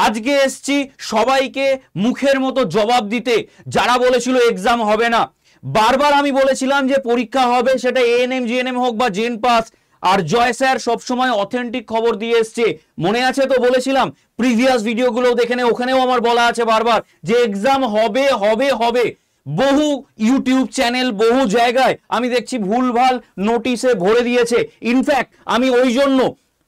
আজকে এসছি সবাইকে মুখের মতো জবাব দিতে। যারা বলেছিল এক্সাম হবে না, বারবার আমি বলেছিলাম যে পরীক্ষা হবে, সেটা এএনএম জিএনএম হোক বা জেন পাস। আর জয় স্যার সবসময় অথেন্টিক খবর দিয়ে এসছে, মনে আছে তো? বলেছিলাম প্রিভিয়াস ভিডিওগুলো দেখে নে, ওখানেও আমার বলা আছে বারবার যে এক্সাম হবে হবে হবে। বহু ইউটিউব চ্যানেল বহু জায়গায় আমি দেখছি ভুলভাল নোটিশে ভরে দিয়েছে। ইনফ্যাক্ট আমি ওই জন্য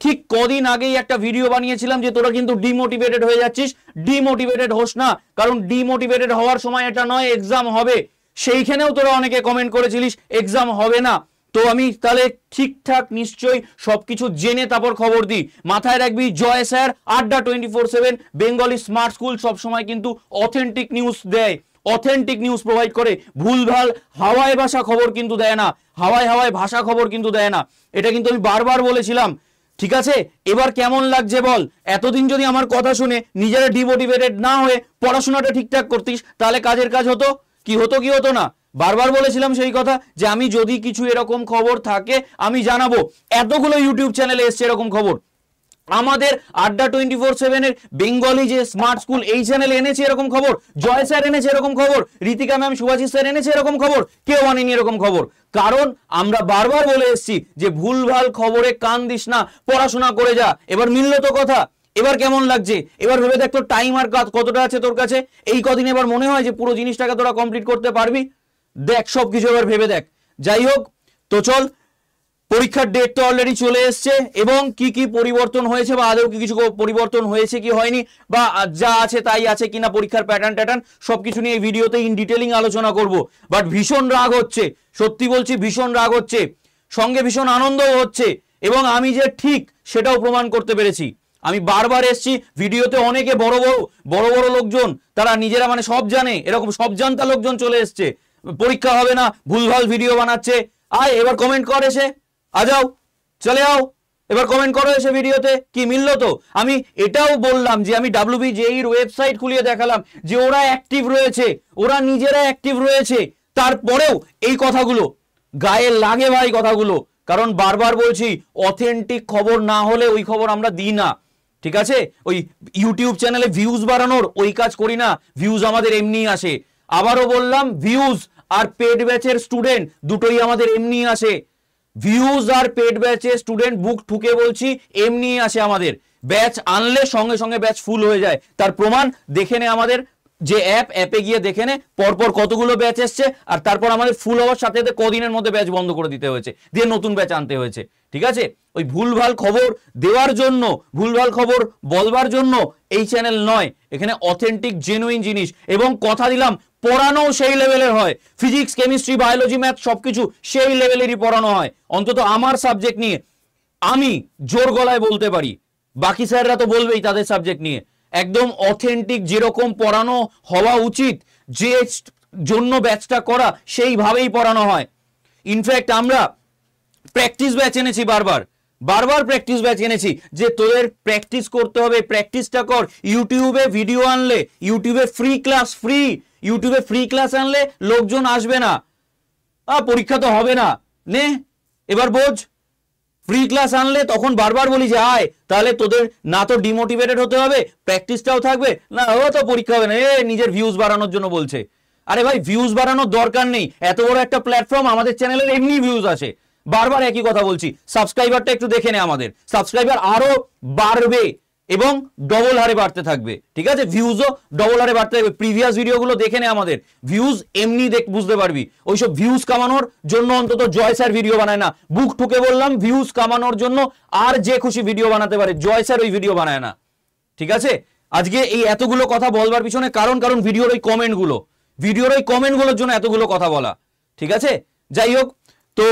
ঠিক কদিন আগেই একটা ভিডিও বানিয়েছিলাম যে তোরা কিন্তু ডিমোটিভেটেড হয়ে যাচ্ছিস। ডিমোটিভেটেড হোস না, কারণ ডিমোটিভেটেড হওয়ার সময় এটা নয় এক্সাম হবে। সেইখানেও তোরা অনেকে কমেন্ট করেছিলিস এক্সাম হবে না। তো আমি তাহলে ঠিকঠাক নিশ্চয়ই সবকিছু জেনে তারপর খবর দিই। মাথায় রাখবি জয় স্যার আড্ডা 24/7 বেঙ্গলি স্মার্ট স্কুল সবসময় কিন্তু অথেন্টিক নিউজ দেয়, অথেন্টিক নিউজ প্রোভাইড করে। ভুলভাল হাওয়ায় ভাষা খবর কিন্তু দেয় না, হাওয়ায় হাওয়ায় ভাষা খবর কিন্তু দেয় না। এটা কিন্তু আমি বারবার বলেছিলাম, ঠিক আছে? এবার কেমন লাগছে বল? এতদিন যদি আমার কথা শুনে নিজেরা ডিমোটিভেটেড না হয়ে পড়াশোনাটা ঠিকঠাক করতিস, তাহলে কাজের কাজ হতো। কি হতো কি হতো না? বারবার বলেছিলাম সেই কথা যে আমি যদি কিছু এরকম খবর থাকে আমি জানাবো। এতগুলো ইউটিউব চ্যানেলে এসছে এরকম খবর। আমাদের আড্ডা 24/7 এর বেঙ্গলি যে স্মার্ট স্কুল এই চ্যানেলে এনেছে এরকম খবর, জয় স্যার এনেছে এরকম খবর, ঋতিকা ম্যাম সুভাষিস স্যার এনেছে এরকম খবর, কেউ আনেনি এরকম খবর। কারণ আমরা বারবার বলে এসেছি যে ভুলভাল খবরে কান দিস না, পড়াশোনা করে যা। এবার মিলল তো কথা? এবার কেমন লাগছে? এবার ভেবে দেখ তোর টাইম আর কতটা আছে তোর কাছে। এই কদিন এবার মনে হয় যে পুরো জিনিসটাকে তোরা কমপ্লিট করতে পারবি? দেখ সবকিছু এবার ভেবে দেখ। যাই হোক, তো চল, পরীক্ষার ডেট তো অলরেডি চলে এসছে এবং কি কি পরিবর্তন হয়েছে বা আদৌ কি কিছু পরিবর্তন হয়েছে কি হয়নি, বা যা আছে তাই আছে কিনা, পরীক্ষার প্যাটার্ন সবকিছু নিয়ে এই ভিডিওতে ইন ডিটেলিং আলোচনা করব। বাট ভীষণ রাগ হচ্ছে, সত্যি বলছি ভীষণ রাগ হচ্ছে, সঙ্গে ভীষণ আনন্দও হচ্ছে। এবং আমি যে ঠিক সেটাও প্রমাণ করতে পেরেছি। আমি বারবার এসছি ভিডিওতে, অনেকে বড় বড় লোকজন, তারা নিজেরা মানে সব জানে, এরকম সব জানতা লোকজন চলে এসছে। পরীক্ষা হবে না, ভুলভাল ভিডিও বানাচ্ছে। আয় এবার কমেন্ট করে এসে, আ যাও, চলে যাও, এবার কমেন্ট করো এসে ভিডিওতে। কি মিললো তো? আমি এটাও বললাম যে আমি WBJEE ওয়েবসাইট খুলিয়ে দেখালাম যে ওরা অ্যাক্টিভ রয়েছে, ওরা নিজেরা অ্যাক্টিভ রয়েছে। তারপরেও এই কথাগুলো গায়ে লাগে ভাই কথাগুলো, কারণ বারবার বলছি অথেন্টিক খবর না হলে ওই খবর আমরা দিই না, ঠিক আছে? ওই ইউটিউব চ্যানেলে ভিউজ বাড়ানোর ওই কাজ করি না, ভিউজ আমাদের এমনি আসে। আবারও বললাম, ভিউজ আর পেড ব্যাচের স্টুডেন্ট দুটোই আমাদের এমনি আসে। ভিউজ আর পেড ব্যাচে স্টুডেন্ট বুক ঠুকে বলছি এমনি আসে আমাদের। ব্যাচ আনলে সঙ্গে সঙ্গে ব্যাচ ফুল হয়ে যায়। তার প্রমাণ দেখে নে, আমাদের যে অ্যাপে গিয়ে দেখে নে পরপর কতগুলো ব্যাচ এসছে, আর তারপর আমাদের ফুল হওয়ার সাথে সাথে কদিনের মধ্যে ব্যাচ বন্ধ করে দিতে হয়েছে, দিয়ে নতুন ব্যাচ আনতে হয়েছে, ঠিক আছে? ওই ভুলভাল খবর দেওয়ার জন্য, ভুলভাল খবর বলবার জন্য এই চ্যানেল নয়। এখানে অথেন্টিক জেনুইন জিনিস, এবং কথা দিলাম পড়ানো সেই লেভেলের হয়। ফিজিক্স কেমিস্ট্রি বায়োলজি ম্যাথ সবকিছু সেই লেভেলেরই পড়ানো হয়। অন্তত আমার সাবজেক্ট নিয়ে আমি জোর গলায় বলতে পারি, বাকি স্যাররা তো বলবেই তাদের সাবজেক্ট নিয়ে একদম অথেন্টিক যেরকম পড়ানো হওয়া উচিত, যে জন্য ব্যাচটা করা সেইভাবেই পড়ানো হয়। ইনফ্যাক্ট আমরা প্র্যাকটিস ব্যাচ এনেছি, বারবার প্র্যাকটিস ব্যাচ এনেছি যে তোদের প্র্যাকটিস করতে হবে, প্র্যাকটিসটা কর। ইউটিউবে ভিডিও আনলে, ইউটিউবে ফ্রি ক্লাস আনলে লোকজন আসবে না, পরীক্ষা তো হবে না। নে এবার বোঝ, ফ্রি ক্লাস আনলে তখন বারবার বলি যে আয়, তাহলে তোদের না তো ডিমোটিভেটেড হতে হবে, প্র্যাকটিসটাও থাকবে, না ও তো পরীক্ষা হবে না, নিজের ভিউজ বাড়ানোর জন্য বলছে। আরে ভাই ভিউজ বাড়ানোর দরকার নেই, এত বড় একটা প্ল্যাটফর্ম, আমাদের চ্যানেলের এমনি ভিউজ আসে। বারবার একই কথা বলছি, সাবস্ক্রাইবারটা একটু দেখে নে, আমাদের সাবস্ক্রাইবার আরো বাড়বে এবং ডবল হারে বাড়তে থাকবে, ঠিক আছে? ভিউজও ডবল হারে বাড়তে থাকবে। প্রিভিয়াস ভিডিওগুলো দেখে নে, আমাদের ভিউজ এমনি বুঝতে পারবি। ওইসব ভিউজ কামানোর জন্য অন্তত জয় স্যার ভিডিও বানায় না, বুক ঠুকে বললাম, ভিউজ কামানোর জন্য আর যে খুশি ভিডিও বানাতে পারে, জয় স্যার ওই ভিডিও বানায় না, ঠিক আছে? আজকে এই এতগুলো কথা বলবার পিছনে কারণ ভিডিওর ওই কমেন্টগুলোর জন্য এতগুলো কথা বলা, ঠিক আছে? যাই হোক, তো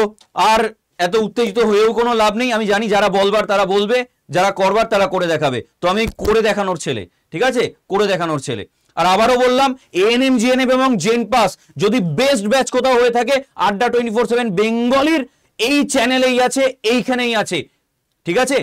আর এত উত্তেজিত হয়েও কোনো লাভ নেই। আমি জানি যারা বলবার তারা বলবে, যারা করবার তারা করে দেখাবে। তো আমি করে দেখানোর ছেলে, ঠিক আছে? করে দেখানোর ছেলে। আর আবারও বললাম, এএনএম জিএনএম এবং জেন পাস যদি বেস্ট ব্যাচ কোথাও হয়ে থাকে, আড্ডা 24/7 বেঙ্গলির এই চ্যানেলেই আছে, এইখানেই আছে, ঠিক আছে?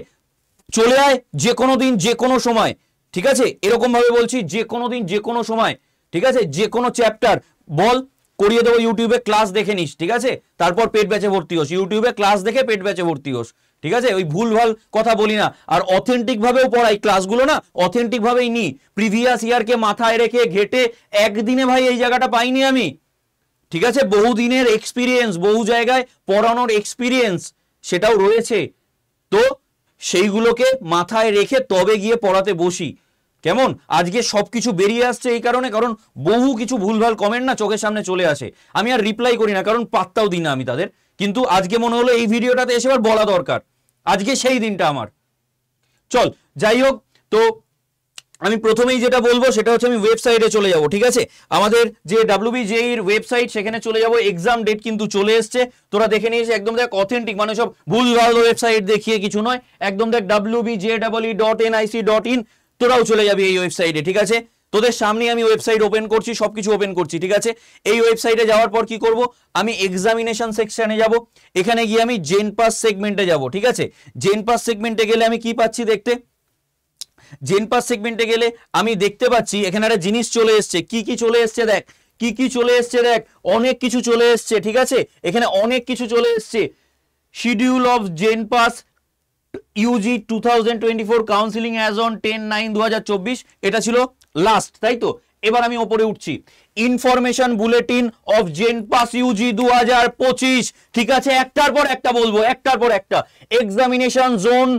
চলে আয় যে কোনো দিন যে কোনো সময়, ঠিক আছে? এরকম ভাবে বলছি, যে কোনো দিন যে কোনো সময়, ঠিক আছে? যে কোনো চ্যাপ্টার বল, করিয়ে দেবো। ইউটিউবে ক্লাস দেখে নিস, ঠিক আছে? তারপর পেড ব্যাচে ভর্তি হোস, ইউটিউবে ক্লাস দেখে পেড ব্যাচে ভর্তি হোস, ঠিক আছে, ওই ভুলভাল কথা বলি না। আর অথেন্টিক ভাবেও পড়াই, ক্লাসগুলো না অথেন্টিক ভাবেই নি, প্রিভিয়াস ইয়ারকে মাথায় রেখে ঘেটে একদিনে ভাই এই জায়গাটা পাইনি আমি। ঠিক আছে, বহুদিনের এক্সপিরিয়েন্স, বহু জায়গায় পড়ানোর এক্সপিরিয়েন্স সেটাও রয়েছে, তো সেইগুলোকে মাথায় রেখে তবে গিয়ে পড়াতে বসি। কেমন, আজকে সবকিছু বেরিয়ে আসছে এই কারণে, কারণ বহু কিছু ভুলভাল কমেন্ট না চোখের সামনে চলে আসে, আমি আর রিপ্লাই করি না, কারণ পাত্তাও দিই না আমি তাদের। কিন্তু আজকে মনে হলো এই ভিডিওটাতে এসে আবার বলা দরকার, আজকে সেই দিনটা আমার। চল যাই হোক, তো আমি প্রথমেই যেটা বলবো সেটা হচ্ছে আমি ওয়েবসাইটে চলে যাব। ঠিক আছে, আমাদের যে WBJEE এর ওয়েবসাইট সেখানে চলে যাব। এক্সাম ডেট কিন্তু চলে এসছে, তোরা দেখে নিয়েছিস, একদম দেখ অথেন্টিক, মানে সব ভুলভাল ওয়েবসাইট দেখিয়ে কিছু নয়, একদম দেখ wbje.nic.in, তোরাও চলে যাবি এই ওয়েবসাইটে। ঠিক আছে, তোদের সামনে আমি ওয়েবসাইট ওপেন করছি, সবকিছু ওপেন করছি। ঠিক আছে, এই ওয়েবসাইটে যাওয়ার পর কি করব, আমি এক্সামিনেশন সেকশনে যাব, এখানে গিয়ে আমি জেনপাস সেগমেন্টে যাব। ঠিক আছে, জেনপাস সেগমেন্টে গেলে আমি কি পাচ্ছি দেখতে, জেনপাস সেগমেন্টে গেলে আমি দেখতে পাচ্ছি এখানে একটা জিনিস চলে এসছে। কি কি চলে এসছে দেখ, কি কি চলে এসছে দেখ, অনেক কিছু চলে এসছে। ঠিক আছে, এখানে অনেক কিছু চলে এসছে। Schedule of JENPAS UG 2024 counselling as on 10/9/2024, এটা ছিল লাস্ট, তাই তো। এবার আমি ওপরে উঠছি, information bulletin of JENPAS UG 2025। ঠিক আছে, একটার পর একটা বলবো, একটার পর একটা। Examination zone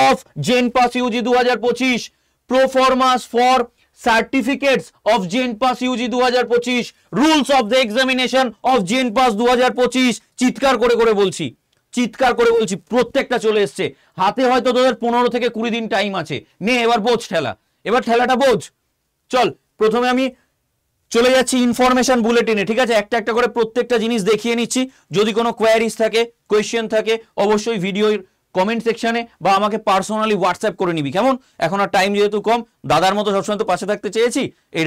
of JNPAS UG 2025, proformas for certificates of JNPAS UG 2025, rules of the examination of JNPAS 2025, চিৎকার করে করে বলছি, চিৎকার করে বলছি, প্রত্যেকটা চলে এসছে হাতে। হয়তো তোদের 15 থেকে 20 দিন টাইম আছে, নে এবার বোঝ ঠেলা, এবার ঠেলাটা বোঝ। চল প্রথমে আমি চলে যাচ্ছি ইনফরমেশন বুলেটিনে। ঠিক আছে, একটা একটা করে প্রত্যেকটা জিনিস দেখিয়ে নিচ্ছি। যদি কোনো কোয়ারিজ থাকে, কোয়েশ্চেন থাকে, অবশ্যই ভিডিওর কমেন্ট সেকশনে বা আমাকে পার্সোনালি হোয়াটসঅ্যাপ করে নিবি, কেমন। এখন আর টাইম যেহেতু কম, দাদার মতো সবসময় তো পাশে থাকতে চেয়েছি, এই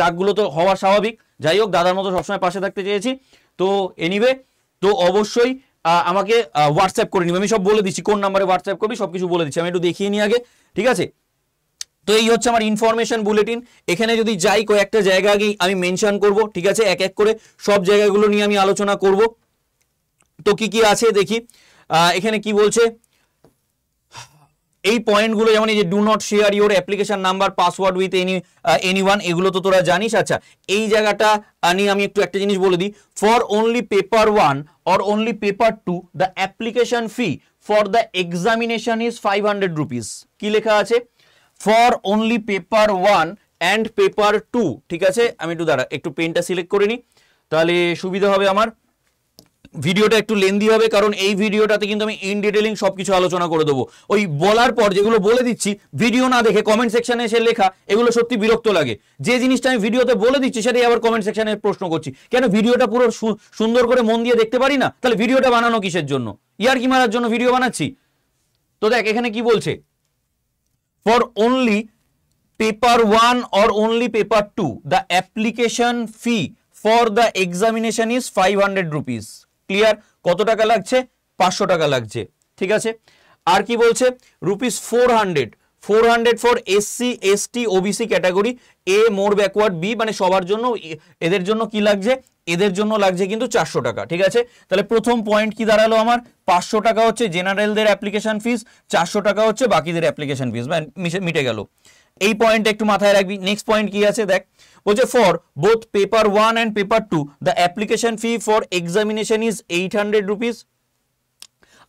রাগগুলো তো হওয়া স্বাভাবিক, যাই হোক দাদার মতো সবসময় পাশে থাকতে চেয়েছি, তো এনিওয়ে, তো অবশ্যই আমাকে হোয়াটসঅ্যাপ করে নিবি। আমি সব বলে দিচ্ছি, কোন নাম্বারে হোয়াটসঅ্যাপ করবি সবকিছু বলে দিচ্ছি, আমি একটু দেখিয়ে নিই আগে। ঠিক আছে, তো এই হচ্ছে আমার ইনফরমেশন বুলেটিন। এখানে যদি যাই কয়েকটা জায়গা আগেই আমি মেনশন করব। ঠিক আছে, এক এক করে সব জায়গাগুলো নিয়ে আমি আলোচনা করব। তো কি কি আছে দেখি, এখানে কি বলছে, এই পয়েন্টগুলো যেমন এই যে do not share your application number password with anyone, এগুলো তো তোরা জানিস। আচ্ছা, এই জায়গাটা নিয়ে আমি একটু একটা জিনিস বলে দিই, for only paper 1 or only paper 2 the application fee for the examination is 500 rupees. কি লেখা আছে, for only paper 1 and paper 2। ঠিক আছে, আমি একটু দাঁড়া, একটু পেনটা সিলেক্ট করে নিই, তাহলে সুবিধা হবে আমার। ভিডিওটা একটু লেন্দি হবে, কারণ এই ভিডিওটাতে কিন্তু আমি ইন ডিটেইলিং সবকিছু আলোচনা করে দেবো। ওই বলার পর যেগুলো বলে দিচ্ছি ভিডিও না দেখে কমেন্ট সেকশনে এসে লেখা, এগুলো সত্যি বিরক্ত লাগে। যে জিনিসটা আমি ভিডিওতে বলে দিচ্ছি সেটাই আবার কমেন্ট সেকশনে প্রশ্ন করছি, কেন ভিডিওটা পুরো সুন্দর করে মন দিয়ে দেখতে পারি না? তাহলে ভিডিওটা বানানো কিসের জন্য? ইয়ার কি মারার জন্য ভিডিও বানাচ্ছি? তো দেখ এখানে কি বলছে, for only paper 1 or only paper 2 the application fee for the examination is 500 rupees. Clear? কত টাকা লাগছে? 500 টাকা লাগছে। ঠিক আছে, আর কি বলছে, rupees 400 for SC ST OBC category, A more backward, B মানে সবার জন্য, এদের জন্য কি লাগছে, এদের জন্য লাগছে কিন্তু 400 টাকা। ঠিক আছে, তাহলে প্রথম পয়েন্ট কি দাঁড়ালো আমার, 500 টাকা হচ্ছে জেনারেলদের অ্যাপ্লিকেশন ফিস, 400 টাকা হচ্ছে বাকিদের অ্যাপ্লিকেশন ফিস, মিটে গেল। এই পয়েন্ট একটু মাথায় রাখবি। নেক্সট পয়েন্ট কি আছে দেখ, বলছে for both paper 1 and paper 2 the application fee for examination is 800 rupees.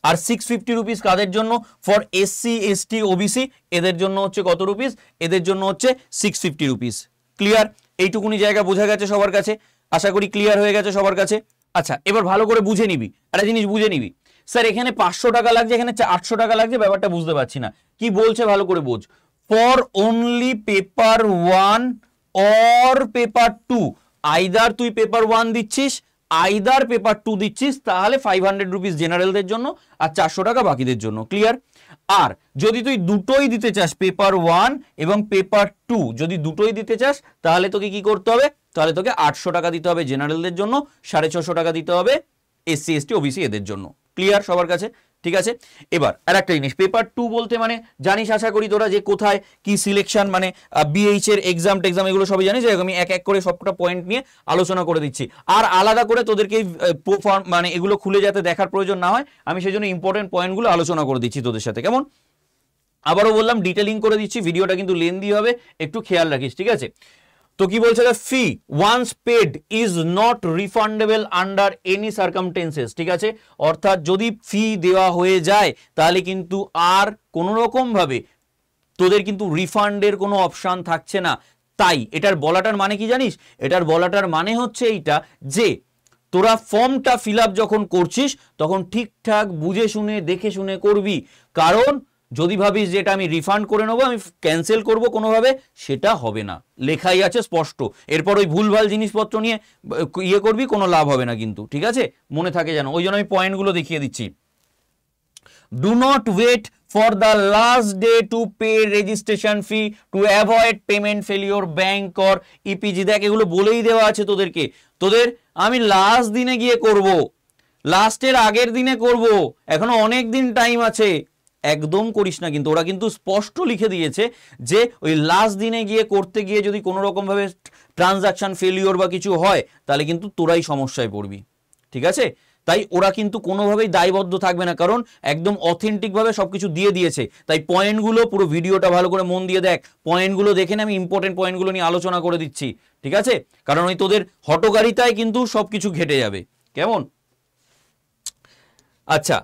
আর 650 রুপিস কাদের জন্য, ফর SC ST OBC, এদের জন্য হচ্ছে কত রুপিস, এদের জন্য হচ্ছে 650 রুপিস। ক্লিয়ার? এইটুকুনি জায়গা বোঝা গেছে সবার কাছে, আশা করি ক্লিয়ার হয়ে গেছে সবার কাছে। আচ্ছা, এবার ভালো করে বুঝে নিবি, একটা জিনিস বুঝে নিবি, স্যার এখানে 500 টাকা লাগছে, এখানে 800 টাকা লাগছে, ব্যাপারটা বুঝতে পারছি না, কি বলছে ভালো করে বোঝ। For only paper 1 or paper 2, either তুই পেপার 1 দিচ্ছিস, আইদার পেপার 2 দিচ্ছিস, তাহলে 500 রুপিস জেনারেলদের জন্য আর 400 টাকা বাকিদের জন্য। ক্লিয়ার? আর যদি তুই দুটোই দিতে চাস, পেপার 1 এবং পেপার 2 যদি দুটোই দিতে চাস, তাহলে তোকে কি করতে হবে, তাহলে তোকে 800 টাকা দিতে হবে জেনারেলদের জন্য, 650 টাকা দিতে হবে SC ST OBC এদের জন্য। ক্লিয়ার সবার কাছে? ঠিক আছে। এবার আর একটা জিনিস, পেপার 2 বলতে মানে জানিস আশা করি তোরা যে কোথায় কি সিলেকশন, মানে বিএইচ এর এক্সাম এগুলো সবই জানিস। আমি এক এক করে সবকটা পয়েন্ট নিয়ে আলোচনা করে দিচ্ছি, আর আলাদা করে তোদেরকে মানে এগুলো খুলে যাতে দেখার প্রয়োজন না হয়, আমি সেই জন্য ইম্পর্টেন্ট পয়েন্টগুলো আলোচনা করে দিচ্ছি তোদের সাথে, কেমন? আবারও বললাম ডিটেলিং করে দিচ্ছি, ভিডিওটা কিন্তু লেন্দি হবে, একটু খেয়াল রাখিস, ঠিক আছে। তো কি বলছে, fee once paid is not refundable under any circumstances, ঠিক আছে। অর্থাৎ যদি ফি দেওয়া হয়ে যায় তাহলে কিন্তু আর কোনো রকম ভাবে তোদের কিন্তু রিফান্ডের কোনো অপশন থাকছে না। তাই এটার বলাটার মানে কি জানিস, এটার বলাটার মানে হচ্ছে এইটা যে তোরা ফর্মটা ফিল আপ যখন করছিস তখন ঠিকঠাক বুঝে শুনে দেখে শুনে করবি, কারণ যদি ভাবিস যে এটা আমি রিফান্ড করে নেবো, আমি ক্যান্সেল করব কোনোভাবে, সেটা হবে না, লেখাই আছে স্পষ্ট। এরপর ওই ভুলভাল জিনিসপত্র নিয়ে ইয়ে করবি, কোনো লাভ হবে না কিন্তু, ঠিক আছে, মনে থাকে যেন। ওই জন্য আমি পয়েন্টগুলো দেখিয়ে দিচ্ছি। Do not wait for the last day to pay registration fee to avoid payment failure bank or EPG। দেখ এগুলো বলেই দেওয়া আছে তোদেরকে, তোদের আমি লাস্ট দিনে গিয়ে করব, লাস্টের আগের দিনে করব, এখনো অনেক দিন টাইম আছে, একদম করিস না কিন্তু। ওরা কিন্তু স্পষ্ট লিখে দিয়েছে যে ওই লাস্ট দিনে গিয়ে করতে গিয়ে যদি কোনো রকম ভাবে ট্রানজাকশন ফেলিওর বা কিছু হয় তাহলে কিন্তু তোরাই সমস্যায় পড়বি, ঠিক আছে। তাই ওরা কিন্তু কোনোভাবেই দায়বদ্ধ থাকবে না, কারণ একদম অথেন্টিকভাবে সবকিছু দিয়ে দিয়েছে। তাই পয়েন্টগুলো পুরো ভিডিওটা ভালো করে মন দিয়ে দেখ, পয়েন্টগুলো দেখে আমি ইম্পর্টেন্ট পয়েন্টগুলো নিয়ে আলোচনা করে দিচ্ছি, ঠিক আছে, কারণ ওই তোদের হটকারিতায় কিন্তু সবকিছু ঘেটে যাবে, কেমন? আচ্ছা,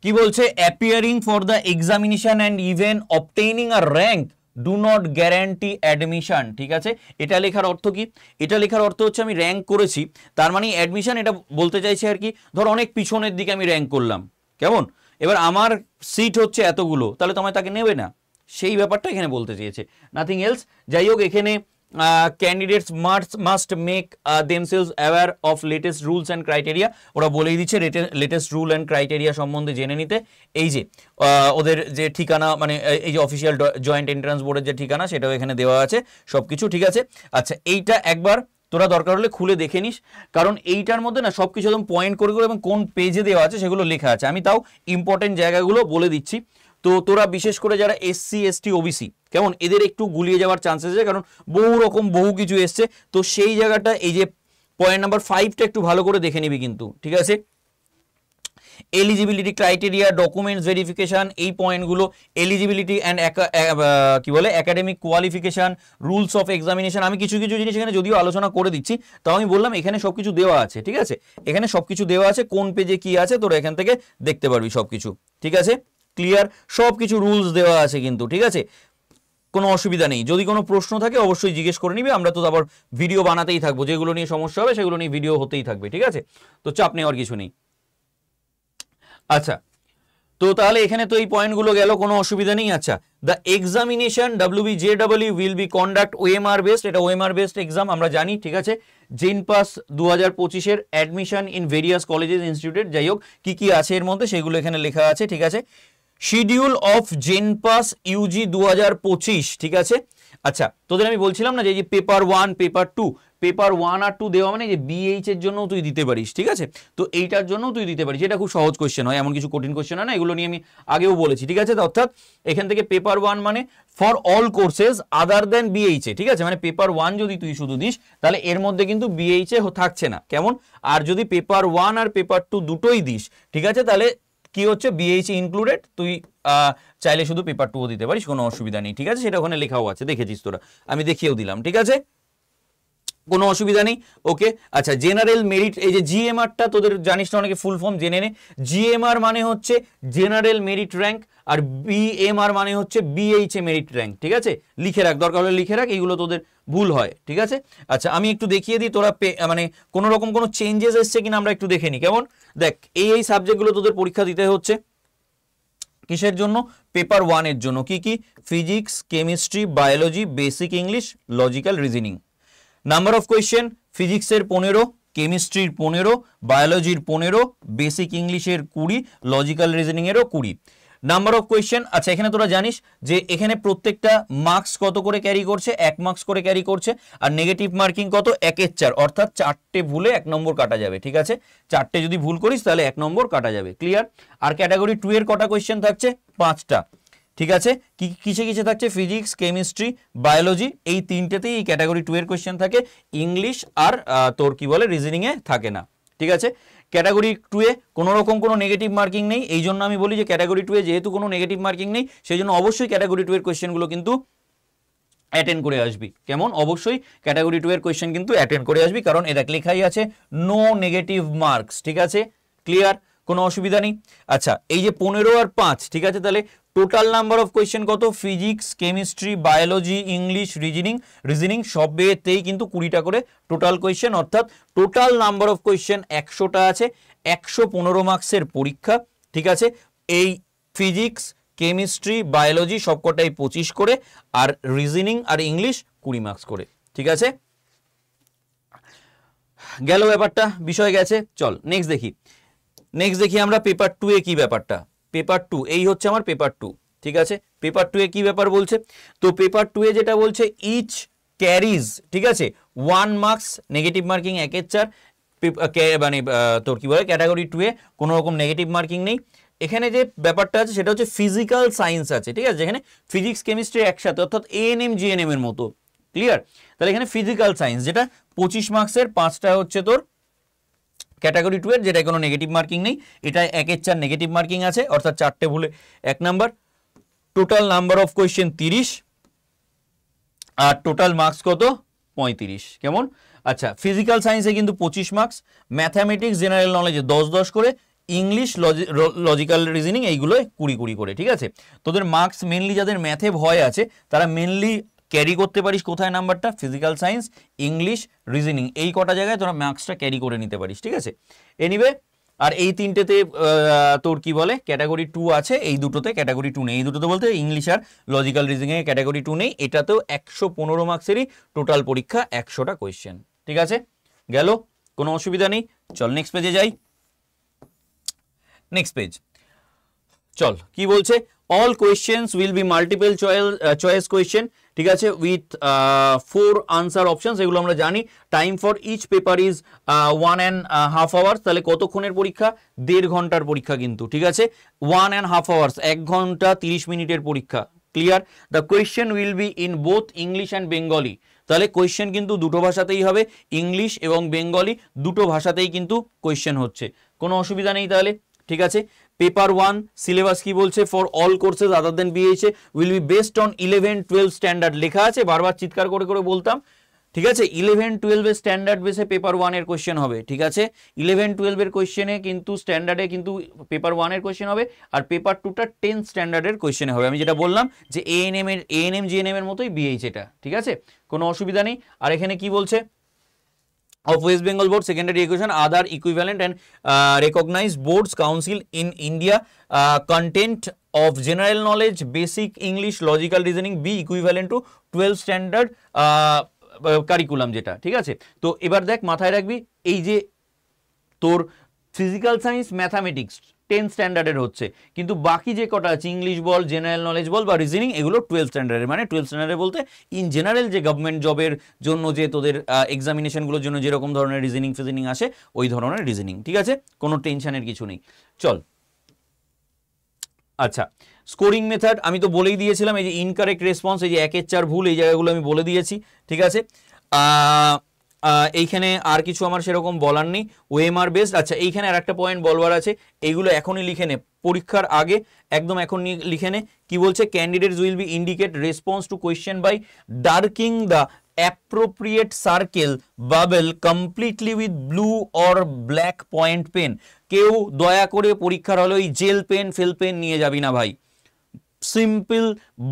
কি বলছে, appearing for the examination and even obtaining a rank do not guarantee admission, ঠিক আছে। এটা লেখার অর্থ কি, এটা লেখার অর্থ হচ্ছে আমি র্যাঙ্ক করেছি তার মানে অ্যাডমিশন, এটা বলতে চাইছে আর কি। ধর অনেক পিছনের দিকে আমি র্যাঙ্ক করলাম, কেমন, এবার আমার সিট হচ্ছে এতগুলো, তাহলে তোমায় তাকে নেবে না, সেই ব্যাপারটা এখানে বলতে চেয়েছে, নাথিং এলস। যাই হোক, এখানে candidates must make themselves aware of latest rules and criteria. ওরা বলেই দিচ্ছে লেটেস্ট রুল অ্যান্ড ক্রাইটেরিয়া সম্বন্ধে জেনে নিতে। এই যে ওদের যে ঠিকানা, মানে এই যে অফিসিয়াল জয়েন্ট এন্ট্রান্স বোর্ডের যে ঠিকানা সেটাও এখানে দেওয়া আছে, সব কিছু ঠিক আছে। আচ্ছা, এইটা একবার তোরা দরকার হলে খুলে দেখে নিস, কারণ এইটার মধ্যে না সব কিছু একদম পয়েন্ট করে এবং কোন পেজে দেওয়া আছে সেগুলো লেখা আছে। আমি তাও ইম্পর্টেন্ট জায়গাগুলো বলে দিচ্ছি। তো তোরা বিশেষ করে যারা SC ST OBC, কেমন, এদের একটু গুলিয়ে যাওয়ার চান্সেস আছে, কারণ বহু কিছু এসছে। তো সেই জায়গাটা এই যে পয়েন্ট নাম্বার 5টা একটু ভালো করে দেখে নিবি কিন্তু, ঠিক আছে। এলিজিবিলিটি ক্রাইটেরিয়া, ডকুমেন্টস ভেরিফিকেশন, এই পয়েন্টগুলো, এলিজিবিলিটি অ্যান্ড কি বলে academic qualification, rules of examination, আমি কিছু কিছু জিনিস এখানে যদিও আলোচনা করে দিচ্ছি, তাও আমি বললাম এখানে সবকিছু দেওয়া আছে, ঠিক আছে। এখানে সবকিছু দেওয়া আছে, কোন পেজে কি আছে তোরা এখান থেকে দেখতে পারবি সবকিছু, ঠিক আছে, ক্লিয়ার, সব কিছু রুলস দেওয়া আছে কিন্তু, ঠিক আছে, কোনো অসুবিধা নেই। যদি কোনো প্রশ্ন থাকে অবশ্যই জিজ্ঞেস করে নিবি, আমরা তো আবার ভিডিও বানাতেই থাকবো, যেগুলো নিয়ে সমস্যা হবে সেগুলো নিয়ে ভিডিও হতেই থাকবে, ঠিক আছে, তো চাপ নেওয়ার কিছু নেই। আচ্ছা, তো তাহলে এখানে তো এই পয়েন্টগুলো গেল, কোনো অসুবিধা নেই। আচ্ছা, the examination WBJEE will be conduct OMR based, এটা OMR বেসড এক্সাম আমরা জানি, ঠিক আছে। জেনপাস 2025-এর admission in various colleges instituted, যাই হোক কি কি আছে এর মধ্যে সেগুলো এখানে লেখা আছে, ঠিক আছে। শিডিউল অফ জেনপাস UG 2025, ঠিক আছে। আচ্ছা, তোদের আমি বলছিলাম না যে পেপার 1 পেপার 2, পেপার 1 আর 2 দেওয়া মানে যে BH এর জন্য তুই দিতে পারিস, ঠিক আছে। তো এইটার জন্য তুই দিতে পারিস, এটা খুব সহজ কোশ্চেন হয়, এমন কিছু কঠিন কোশ্চেন হয় না, এগুলো নিয়ে আমি আগেও বলেছি, ঠিক আছে। অর্থাৎ এখান থেকে পেপার 1 মানে for all courses other than BH, ঠিক আছে, মানে পেপার 1 যদি তুই শুধু দিস তাহলে এর মধ্যে কিন্তু BH থাকছে না, কেমন। আর যদি পেপার 1 আর পেপার 2 দুটোই দিস, ঠিক আছে, তাহলে কি হচ্ছে BH ইনক্লুডেড, তুই চাইলে শুধু পেপার 2 দিতে পারিস, কোনো অসুবিধা নেই, ঠিক আছে। সেটা ওখানে লেখাও আছে, দেখেছিস তোরা, আমি দেখিয়েও দিলাম, ঠিক আছে, কোনো অসুবিধা নেই, ওকে। আচ্ছা, জেনারেল মেরিট, এই যে GMR-টা তোদের জানিস না অনেকে, ফুল ফর্ম জেনে নে। GMR মানে হচ্ছে জেনারেল মেরিট র্যাঙ্ক, আর BMR মানে হচ্ছে BH মেরিট র্যাঙ্ক, ঠিক আছে, লিখে রাখ, দরকার হলে লিখে রাখ, এইগুলো তোদের ভুল হয়, ঠিক আছে। আচ্ছা, আমি একটু দেখিয়ে দিই তোরা মানে কোনো রকম কোনো চেঞ্জেস এসছে কিনা আমরা একটু দেখে নিই, কেমন। দেখ, এই সাবজেক্টগুলো তোদের পরীক্ষা দিতে হচ্ছে, কিসের জন্য, পেপার 1 এর জন্য, কি কি, physics, chemistry, biology, basic English, logical reasoning. Number of question, ফিজিক্সের 15, কেমিস্ট্রির 15, বায়োলজির 15, বেসিক ইংলিশের 20, লজিক্যাল রিজনিং এরও 20। নাম্বার অফ কোয়েশ্চেন, আচ্ছা এখানে তোরা জানিস যে এখানে প্রত্যেকটা মার্কস কত করে ক্যারি করছে, 1 মার্কস করে ক্যারি করছে, আর নেগেটিভ মার্কিং কত 1/4, অর্থাৎ 4টে ভুলে 1 নম্বর কাটা যাবে, ঠিক আছে, 4টে যদি ভুল করিস তাহলে 1 নম্বর কাটা যাবে, ক্লিয়ার। আর ক্যাটাগরি 2 এর কটা কোয়েশ্চেন থাকছে, 5টা, ঠিক আছে, কিসে কিসে থাকছে, ফিজিক্স, কেমিস্ট্রি, বায়োলজি, এই 3টেতেই এই ক্যাটাগরি 2 এর কোয়েশ্চেন থাকে, ইংলিশ আর তোর কি বলে রিজনিং এ থাকে না, ঠিক আছে। ক্যাটাগরি 2 এ কোনো রকম কোনো নেগেটিভ মার্কিং নেই, এই জন্য আমি বলি যে ক্যাটাগরি 2 এ যেহেতু কোনো নেগেটিভ মার্কিং নেই, সেই জন্য অবশ্যই ক্যাটাগরি 2 এর কোয়েশ্চেনগুলো কিন্তু অ্যাটেন্ড করে আসবি, কেমন, অবশ্যই ক্যাটাগরি 2 এর কোয়েশ্চেন কিন্তু অ্যাটেন্ড করে আসবি, কারণ এটা লেখাই আছে নো নেগেটিভ মার্কস, ঠিক আছে, ক্লিয়ার, কোনো অসুবিধা নেই। আচ্ছা এই যে 15 আর 5, ঠিক আছে, তাহলে টোটাল নাম্বার অফ কোয়েশ্চেন কত, physics, chemistry, biology, English, reasoning সবেতেই কিন্তু 20টা করে টোটাল কোয়েশ্চেন, অর্থাৎ টোটাল নাম্বার অফ কোয়েশ্চেন 100টা আছে, 115 মার্কসের পরীক্ষা, ঠিক আছে। এই ফিজিক্স, কেমিস্ট্রি, বায়োলজি সবকটাই 25 করে, আর রিজনিং আর ইংলিশ 20 মার্কস করে, ঠিক আছে, গেল ব্যাপারটা, বিষয় গেছে। চল নেক্সট দেখি আমরা পেপার 2 এ কি ব্যাপারটা, পেপার 2 এই হচ্ছে আমার পেপার 2, ঠিক আছে। পেপার 2 এ কি ব্যাপার বলছে, তো পেপার 2 এ যেটা বলছে ইচ ক্যারিজ, ঠিক আছে, 1 মার্কস, নেগেটিভ মার্কিং 1/4, মানে তোর কি বলে ক্যাটাগরি 2 এ কোনো রকম নেগেটিভ মার্কিং নেই। এখানে যে ব্যাপারটা আছে সেটা হচ্ছে ফিজিক্যাল সায়েন্স আছে, ঠিক আছে, যেখানে ফিজিক্স কেমিস্ট্রি একসাথে, অর্থাৎ এএনএম জিএনএম এর মতো, ক্লিয়ার। তাহলে এখানে ফিজিক্যাল সায়েন্স যেটা 25 মার্কসের, 5টা হচ্ছে তোর ক্যাটাগরি 2 এর, যেটা কোনো নেগেটিভ মার্কিং নেই, এটা 1/4 নেগেটিভ মার্কিং আছে, অর্থাৎ 4টে ভুলে 1 number. Total number of question 30, আর টোটাল মার্কস কত 35, কেমন। আচ্ছা ফিজিক্যাল সায়েন্সে কিন্তু 25 মার্কস, ম্যাথামেটিক্স জেনারেল নলেজে 10 করে, ইংলিশ লজিক্যাল রিজনিং এইগুলো 20 করে, ঠিক আছে। তোদের মার্কস মেনলি যাদের ম্যাথে ভয় আছে তারা মেনলি ক্যারি করতে পারিস কোথায় নাম্বারটা, ফিজিক্যাল সায়েন্স, ইংলিশ, রিজনিং, এই কটা জায়গায় তোরা মার্কসটা ক্যারি করে নিতে পারিস, ঠিক আছে। এনিওয়ে আর এই 3টেতে তোর কি বলে ক্যাটাগরি 2 আছে, এই দুটোতে ক্যাটাগরি 2 নেই, এই দুটোতে বলতে ইংলিশ আর লজিক্যাল রিজনিং এ ক্যাটাগরি 2 নেই, এটাতেও 115 মার্কসেরই টোটাল পরীক্ষা, 100টা কোয়েশ্চেন, ঠিক আছে, গেল, কোনো অসুবিধা নেই। চল নেক্সট পেজে যাই, নেক্সট পেজ, চল কি বলছে, all questions will be multiple choice question, ঠিক আছে, উইথ 4 আনসার অপশনস, এগুলো আমরা জানি। Time for each paper is 1.5 hours, তাহলে কতক্ষণের পরীক্ষা, 1.5 ঘন্টার পরীক্ষা কিন্তু, ঠিক আছে, 1.5 আওয়ার্স, 1 ঘন্টা 30 মিনিটের পরীক্ষা, clear. The question will be in both English and Bengali, তাহলে কোয়েশ্চেন কিন্তু দুটো ভাষাতেই হবে, ইংলিশ এবং বেঙ্গলি দুটো ভাষাতেই কিন্তু কোয়েশ্চেন হচ্ছে, কোনো অসুবিধা নেই তাহলে, ঠিক আছে। পেপার 1 সিলেবাস কি বলছে, for all courses other than BHA will be based on 11-12 standard, লেখা আছে, বারবার চিৎকার করে করে বলতাম, ঠিক আছে, 11-12 এর স্ট্যান্ডার্ড বেসে পেপার 1 এর কোয়েশ্চেন হবে, ঠিক আছে, 11-12 এর কোয়েশ্চেনে কিন্তু স্ট্যান্ডার্ডে কিন্তু পেপার 1 এর কোয়েশ্চেন হবে, আর পেপার 2টা 10 স্ট্যান্ডার্ডের কোয়েশ্চেনে হবে, আমি যেটা বললাম যে এএনএম জিএনএম এর মতোই বিএইচ, এটা ঠিক আছে, কোনো অসুবিধা নেই। আর এখানে কি বলছে, of West Bengal Board secondary education other equivalent and recognized boards council in India, content of general knowledge, basic English, logical reasoning be equivalent to 12 standard curriculum, যেটা ঠিক আছে। তো এবার দেখ মাথায় রাখবি, এই যে তোর ফিজিক্যাল সায়েন্স ম্যাথামেটিক্স 10 স্ট্যান্ডার্ডের হচ্ছে, কিন্তু বাকি যে কটা আছে ইংলিশ বল, জেনারেল নলেজ বল বা রিজনিং, এগুলো 12 স্ট্যান্ডার্ডের, মানে 12 স্ট্যান্ডার্ডের বলতে ইন জেনারেল যে গভর্নমেন্ট জবের জন্য যে তোদের এক্সামিনেশনগুলোর জন্য যেরকম ধরনের রিজনিং আসে ওই ধরনের রিজনিং, ঠিক আছে, কোনো টেনশনের কিছু নেই। চল আচ্ছা স্কোরিং মেথড আমি তো বলেই দিয়েছিলাম, এই যে ইনকারেক্ট রেসপন্স, এই যে 1/4 ভুল, এই জায়গাগুলো আমি বলে দিয়েছি, ঠিক আছে। এইখানে আর কিছু আমার সেরকম বলার নেই, ওএমআর বেসড। আচ্ছা এইখানে আর একটা পয়েন্ট বলবার আছে, এইগুলো এখনই লিখে নে, পরীক্ষার আগে একদম এখন লিখে নে, কি বলছে, candidates will be indicate response to question by darking the appropriate circle bubble completely with blue or black point pen। কেউ দয়া করে পরীক্ষার হলে ওই জেল পেন ফেল পেন নিয়ে যাবি না ভাই, সিম্পল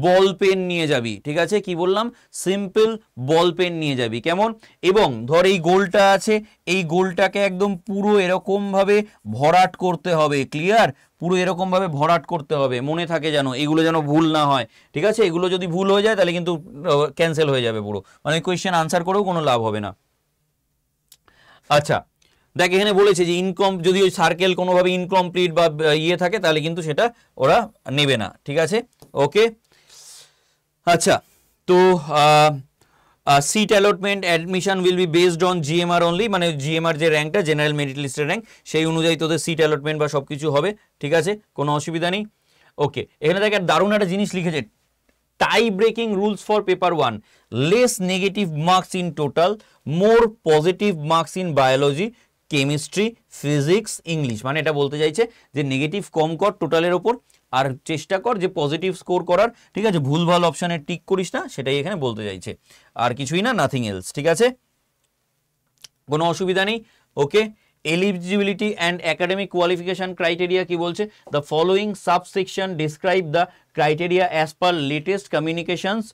বল পেন নিয়ে যাবি, ঠিক আছে, কি বললাম, সিম্পল বল পেন নিয়ে যাবি, কেমন। এবং ধর এই গোলটা আছে, এই গোলটাকে একদম পুরো এরকম ভাবে ভরাট করতে হবে, ক্লিয়ার, পুরো এরকম ভাবে ভরাট করতে হবে, মনে থাকে যেন, এগুলো যেন ভুল না হয়, ঠিক আছে, এগুলো যদি ভুল হয়ে যায় তাহলে কিন্তু ক্যান্সেল হয়ে যাবে পুরো, মানে কোয়েশ্চেন আনসার করেও কোনো লাভ হবে না। আচ্ছা দেখ এখানে বলেছে যে ইনকম যদি ওই সার্কেল কোনোভাবে ইনকমপ্লিট বা ইয়ে থাকে তাহলে কিন্তু সেটা ওরা নেবে না, ঠিক আছে। ওকে, আচ্ছা, তো seat allotment admission will be based on GMR only, মানে জিএমআর যে র্যাঙ্কটা, জেনারেল মেরিট লিস্টের র্যাঙ্ক, সেই অনুযায়ী তোদের সিট অ্যালটমেন্ট বা সব কিছু হবে, ঠিক আছে, কোনো অসুবিধা নেই। ওকে, এখানে দেখ দারুণ একটা জিনিস লিখেছে, tie breaking rules for paper 1, less negative marks in total, more positive marks in biology, chemistry, physics, English. মানে এটা বলতে চাইছে যে নেগেটিভ কম কর টোটালের ওপর, আর চেষ্টা কর যে পজিটিভ স্কোর করার, ঠিক আছে, ভুলভাল অপশানে টিক করিস না, সেটাই এখানে বলতে চাইছে, আর কিছুই না, নাথিং এলস, ঠিক আছে, কোনো অসুবিধা নেই। Okay, eligibility and academic qualification criteria কি বলছে, the following subsection describe the criteria as per latest communications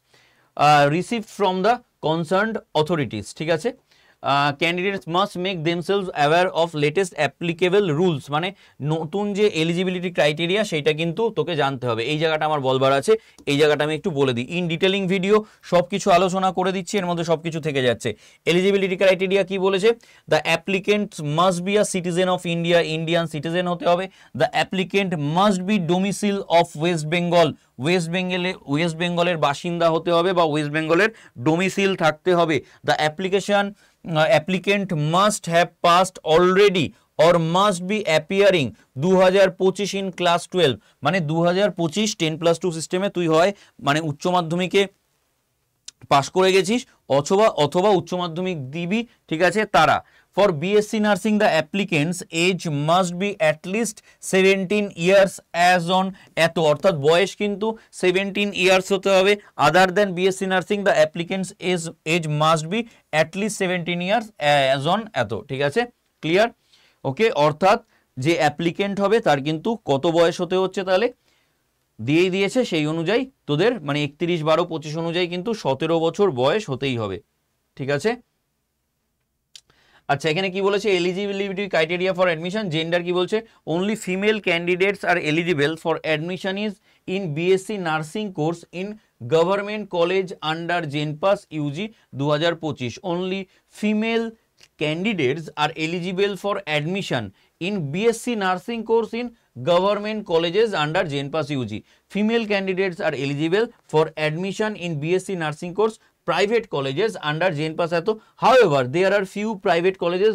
received from the concerned authorities, ঠিক আছে। Candidates must make themselves aware of latest applicable rules, মানে নতুন যে এলিজিবিলিটি ক্রাইটেরিয়া সেইটা কিন্তু তোকে জানতে হবে। এই জায়গাটা আমার বলবার আছে, এই জায়গাটা আমি একটু বলে দিই। ইন ডিটেলিং ভিডিও সব কিছু আলোচনা করে দিচ্ছি, এর মধ্যে সব কিছু থেকে যাচ্ছে। এলিজিবিলিটি ক্রাইটেরিয়া কি বলেছে, the applicant must be a citizen of India, Indian citizen হতে হবে। The applicant must be domicile of West Bengal, West বেঙ্গলের বাসিন্দা হতে হবে বা ওয়েস্ট বেঙ্গলের ডোমিসিল থাকতে হবে। The applicant must have passed already or must be appearing 2025 in class 12, মানে 2025 10+2 সিস্টেমে তুই হয় মানে উচ্চ মাধ্যমিকে পাশ করে গেছিস অথবা উচ্চ মাধ্যমিক দিবি, ঠিক আছে, তারা। For BSc nursing the applicants age must be at least 17 years as on এত, অর্থাৎ বয়স কিন্তু 17 ইয়ার্স হতে হবে। Other than BSc nursing the applicants age must be at least 17 years as on এত, ঠিক আছে, ক্লিয়ার। ওকে, অর্থাৎ যে অ্যাপ্লিকেন্ট হবে তার কিন্তু কত বয়স হতে হচ্ছে, তাহলে দিয়েই দিয়েছে সেই অনুযায়ী তোদের মানে 31/12/25 অনুযায়ী কিন্তু 17 বছর বয়স হতেই হবে, ঠিক আছে। আচ্ছা, এখানে কি বলেছে, eligibility criteria for admission, gender কি বলছে, only female candidates are eligible for admission is in BSc nursing course in government college under JENPAS UG 2025, only female candidates are eligible for admission in BSc nursing course in government colleges under JNPAS UG. Female candidates are eligible for admission in BSc nursing course private colleges under JNPAS ATO. However, there are few private colleges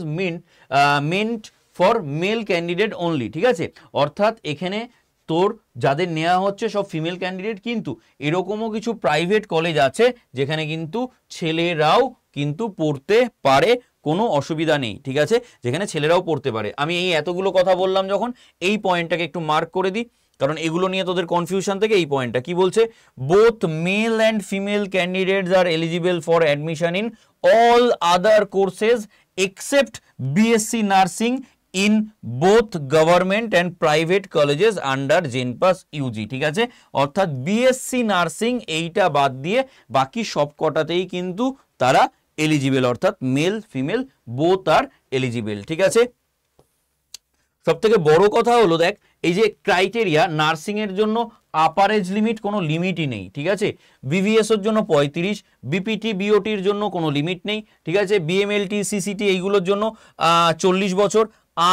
meant for male candidate only, ঠিক আছে। অর্থাৎ এখানে তোর যাদের নেওয়া হচ্ছে সব female candidate, কিন্তু এরকমও কিছু প্রাইভেট কলেজ আছে যেখানে কিন্তু ছেলেরাও কিন্তু পড়তে পারে, কোনো অসুবিধা নেই, ঠিক আছে, যেখানে ছেলেরাও পড়তে পারে। আমি এই এতগুলো কথা বললাম যখন, এই পয়েন্টটাকে একটু মার্ক করে দিই, কারণ এগুলো নিয়ে তোদের কনফিউশন থেকে এই পয়েন্টটা কি বলছে, both male and female candidates are eligible for admission in all other courses except BSc nursing in both government and private colleges under JENPAS UG, ঠিক আছে। অর্থাৎ বিএসসি নার্সিং এইটা বাদ দিয়ে বাকি সব কটাতেই কিন্তু তারা এলিজিবল, অর্থাৎ male female both are eligible, ঠিক আছে। সব থেকে বড় কথা হলো দেখ, এই যে ক্রাইটেরিয়া নার্সিং এর জন্য আপার এজ লিমিট কোনো লিমিটই নেই, ঠিক আছে। বিভিএস এর জন্য 35, বিপিটি বিওটির জন্য কোনো লিমিট নেই, ঠিক আছে। বিএমএলটি সিসিটি এইগুলোর জন্য 40 বছর,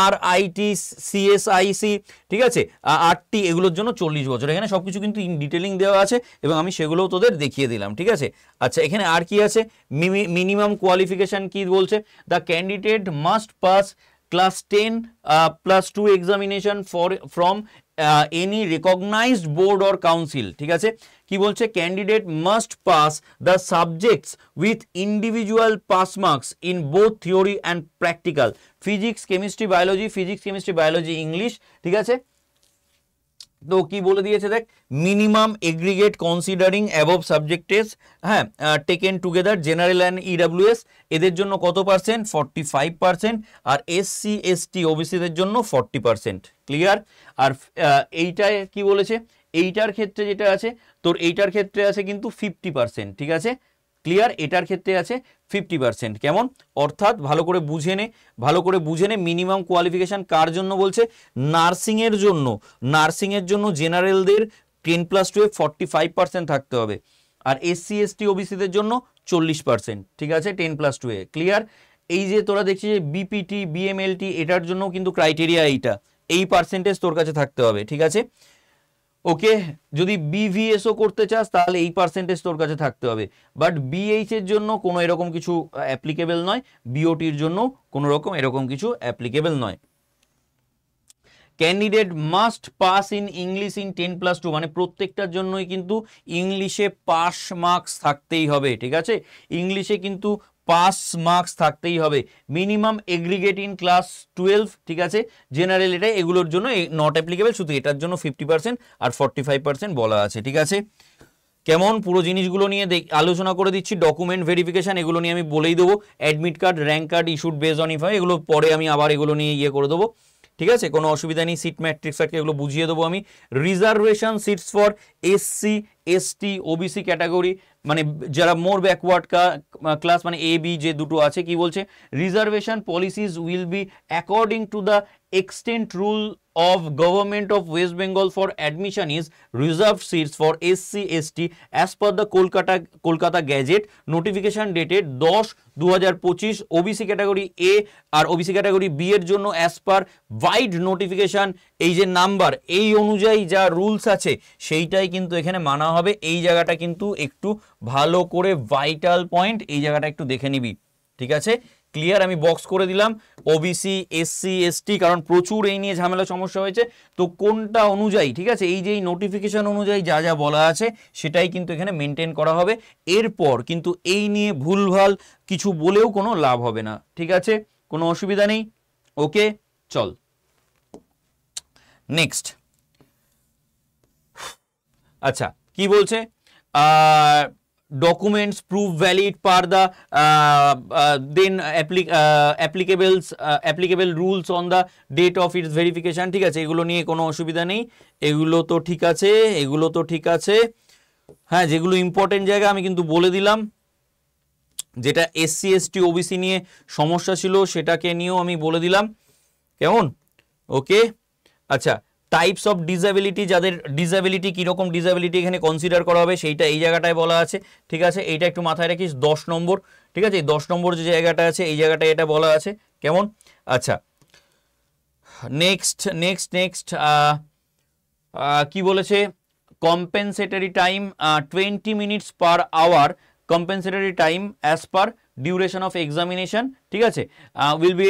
আর আইটি সিএসআইসি, ঠিক আছে, আরটি এগুলোর জন্য 40 বছর। এখানে সবকিছু কিন্তু ইন ডিটেলিং দেওয়া আছে এবং আমি সেগুলোও তোদের দেখিয়ে দিলাম, ঠিক আছে। আচ্ছা, এখানে আর কি আছে, মিনিমাম কোয়ালিফিকেশন কি বলছে, the candidate must pass class 10+2 examination from any recognised board or council, ঠিক আছে। কি বলছে, candidate must pass the subjects with individual pass marks in both theory and practical, physics chemistry biology English, ঠিক আছে। তো কি বলে দিয়েছে দেখ, minimum aggregate considering above subjects, হ্যাঁ, taken together general and EWS এদের জন্য কত পার্সেন্ট, 45%, আর এসসি এসটি ওবিসিদের জন্য 40%, ক্লিয়ার। আর এইটায় কি বলেছে, এইটার ক্ষেত্রে যেটা আছে তোর, এইটার ক্ষেত্রে আছে কিন্তু 50%, ঠিক আছে, ক্লিয়ার। এটার ক্ষেত্রে আছে 50%, কেমন, অর্থাৎ ভালো করে বুঝে নে মিনিমাম কোয়ালিফিকেশন কার জন্য বলছে, নার্সিংয়ের জন্য জেনারেলদের 10+2 45% থাকতে হবে, আর এসসি এসটি ওবিসিদের জন্য 40%, ঠিক আছে, 10+2, ক্লিয়ার। এই যে তোরা দেখছিস যে বিপিটি বিএমএলটি, এটার জন্য কিন্তু ক্রাইটেরিয়া এইটা, এই পার্সেন্টেজ তোর কাছে থাকতে হবে, ঠিক আছে। ওকে, যদি বিভিএসও করতে চাস তাহলে এই পার্সেন্টেজ তোর কাছে থাকতে হবে, বাট বিএইচ এর জন্য কোনো এরকম কিছু অ্যাপ্লিকেবল নয়, বিওটির জন্য কোনো রকম এরকম কিছু অ্যাপ্লিকেবল নয়। Candidate must pass in English in 10+2, মানে প্রত্যেকটার জন্যই কিন্তু ইংলিশে পাস মার্কস থাকতেই হবে, ঠিক আছে। ইংলিশে কিন্তু পাস মার্কস থাকতেই হবে, মিনিমাম এগ্রিগেট ইন ক্লাস 12, ঠিক আছে। জেনারেল এটা, এগুলোর জন্য নট অ্যাপ্লিকেবল, শুধু এটার জন্য 50% আর 45% বলা আছে, ঠিক আছে। কেমন পুরো জিনিসগুলো নিয়ে আলোচনা করে দিচ্ছি। ডকুমেন্ট ভেরিফিকেশন এগুলো নিয়ে আমি বলেই দেবো, admit card, rank card issued based on ইফাই, এগুলো পরে আমি আবার এগুলো নিয়ে করে দেবো, ঠিক আছে, কোনো অসুবিধা নেই। সিট ম্যাট্রিক্স এগুলো বুঝিয়ে দেবো আমি। Reservation seats for SC ST OBC category, মানে যারা মোর ব্যাকওয়ার্ড ক্লাস, মানে এ বি যে দুটো আছে, কি বলছে, reservation policies will be according to the extent rule of Government of West Bengal for admission is reserved seats for SC ST as per the Kolkata Gazette notification dated 10/2025, OBC category A আর OBC category B এর জন্য as per wide notification, এই যে number এই অনুযায়ী যা rules আছে সেইটাই কিন্তু এখানে মানা হবে। এই জায়গাটা কিন্তু একটু ভালো করে ভাইটাল পয়েন্ট, এই জায়গাটা একটু দেখে নিবি, ঠিক আছে। ক্লিয়ার, আমি বক্স করে দিলাম ওবিসি এসসি এসটি, কারণ প্রচুর এই নিয়ে ঝামেলা সমস্যা হয়েছে, তো কোনটা অনুযায়ী, ঠিক আছে, এই যে এই নোটিফিকেশন অনুযায়ী যা যা বলা আছে সেটাই কিন্তু এখানে মেনটেন করা হবে। এরপর কিন্তু এই নিয়ে ভুলভাল কিছু বলেও কোনো লাভ হবে না, ঠিক আছে, কোনো অসুবিধা নেই। ওকে, চল নেক্সট। আচ্ছা, কি বলছে, documents prove valid per the then applicable rules on the date of its verification, ঠিক আছে, এগুলো নিয়ে কোনো অসুবিধা নেই, এগুলো তো ঠিক আছে, এগুলো তো ঠিক আছে। হ্যাঁ, যেগুলো ইম্পর্টেন্ট জায়গা আমি কিন্তু বলে দিলাম, যেটা এসসি এসটি ওবিসি নিয়ে সমস্যা ছিল সেটাকে নিয়েও আমি বলে দিলাম, কেমন। ওকে, আচ্ছা, টাইপস অফ ডিসএবিলিটি, যাদের ডিসএবিলিটি কীরকম ডিসএবিলিটি এখানে কনসিডার করা হবে সেইটা এই জায়গাটায় বলা আছে, ঠিক আছে, এইটা একটু মাথায় রাখিস, 10 নম্বর, ঠিক আছে, এই 10 নম্বর যে জায়গাটা আছে এই জায়গাটায় এটা বলা আছে, কেমন। আচ্ছা, নেক্সট নেক্সট নেক্সট কি বলেছে, compensatory time 20 minutes per hour, compensatory time as per duration of examination, ঠিক আছে, will be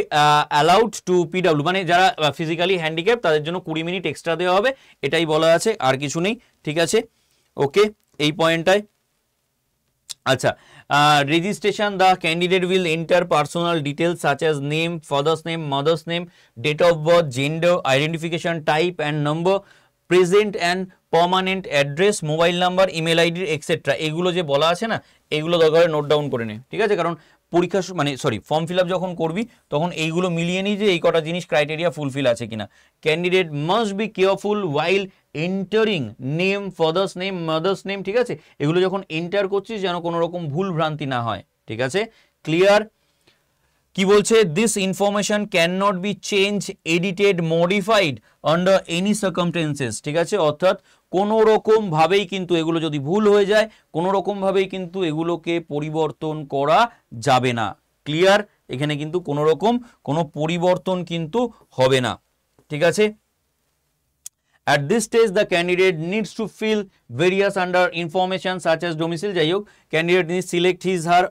allowed to PW, মানে যারা ফিজিক্যালি হ্যান্ডিক্যাপ তাদের জন্য 20 মিনিট এক্সট্রা দেওয়া হবে, এটাই বলা আছে, আর কিছু নেই, ঠিক আছে। ওকে, এই পয়েন্টটায়। আচ্ছা, registration, the candidate will enter personal details such as name, father's name, mother's name, date of birth, gender, identification type and number, present and permanent address, mobile number, email ID etcetera, এগুলো যে বলা আছে না, এগুলো দরকার note down করে নে, ঠিক আছে, কারণ পরীক্ষা মানে ফর্ম ফিল আপ যখন করবি তখন এইগুলো মিলিয়ে নিই যে এই কটা জিনিস ক্রাইটেরিয়া ফুলফিল আছে কিনা। Candidate must be careful while entering name, father's name, mother's name, ঠিক আছে, এগুলো যখন এন্টার করছিস যেন কোনো রকম ভুল ভ্রান্তি না হয়, ঠিক আছে, ক্লিয়ার। কি বলছে, this information can not be change, edited, modified under any circumstances, ঠিক আছে, অর্থাৎ কোনো রকম ভাবেই কিন্তু এগুলো যদি ভুল হয়ে যায় কোনো রকম ভাবেই কিন্তু এগুলোকে পরিবর্তন করা যাবে না, ক্লিয়ার, এখানে কিন্তু কোনো রকম কোনো পরিবর্তন কিন্তু হবে না, ঠিক আছে। At this stage, the candidate needs to fill various under information such as domicile, যাই হোক, candidate needs select his her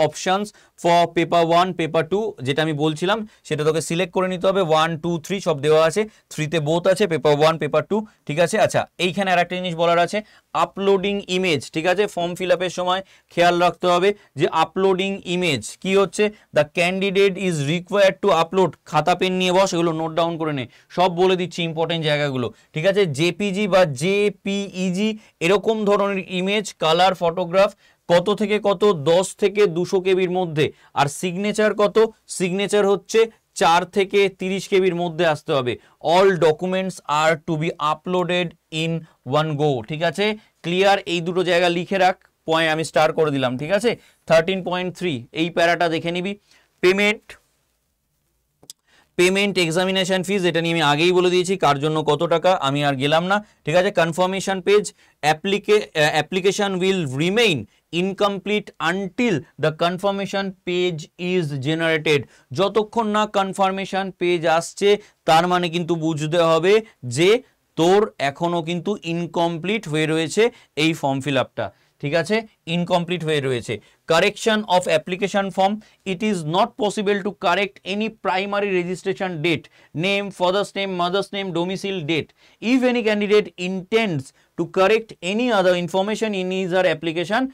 options for paper 1, paper 2, যেটা আমি বলছিলাম সেটা তোকে সিলেক্ট করে নিতে হবে, 1, 2, 3 সব দেওয়া আছে, 3তে বোথ আছে, পেপার 1, পেপার 2, ঠিক আছে। আচ্ছা, এইখানে আর একটা জিনিস বলার আছে, আপলোডিং ইমেজ, ঠিক আছে, ফর্ম ফিল আপের সময় খেয়াল রাখতে হবে যে আপলোডিং ইমেজ কি হচ্ছে, the candidate is required to upload, খাতা পেন নিয়ে বস, এগুলো নোট ডাউন করে নে, সব বলে দিচ্ছি ইম্পর্টেন্ট জায়গাগুলো, ঠিক আছে, জেপিজি বা জেপিইজি এরকম ধরনের ইমেজ, কালার ফটোগ্রাফ, কত থেকে কত, 10 থেকে 200 কেবির মধ্যে, আর সিগনেচার কত, সিগনেচার হচ্ছে 4 থেকে 30 কেবির মধ্যে আসতে হবে। All documents are to be uploaded in one go, ঠিক আছে, ক্লিয়ার, এই দুটো জায়গা লিখে রাখ, পয়েন্ট আমি স্টার করে দিলাম, ঠিক আছে। 13.3 এই প্যারাটা দেখে নিবি, পেমেন্ট এক্সামিনেশন ফিজ, এটা নিয়ে আমি আগেই বলে দিয়েছি কার জন্য কত টাকা, আমি আর গেলাম না, ঠিক আছে। Confirmation page, application will remain incomplete until the confirmation page is generated. যতক্ষণ না কনফার্মেশন পেজ আসছে তার মানে কিন্তু বুঝতে হবে যে তোর এখনো কিন্তু ইনকমপ্লিট হয়ে রয়েছে এই ফর্ম ফিল আপটা, ঠিক আছে, ইনকমপ্লিট হয়ে রয়েছে। Correction of application form, it is not possible to correct any primary registration date, name, father's name, mother's name, domicile date. If any candidate intends to correct any other information in his her application,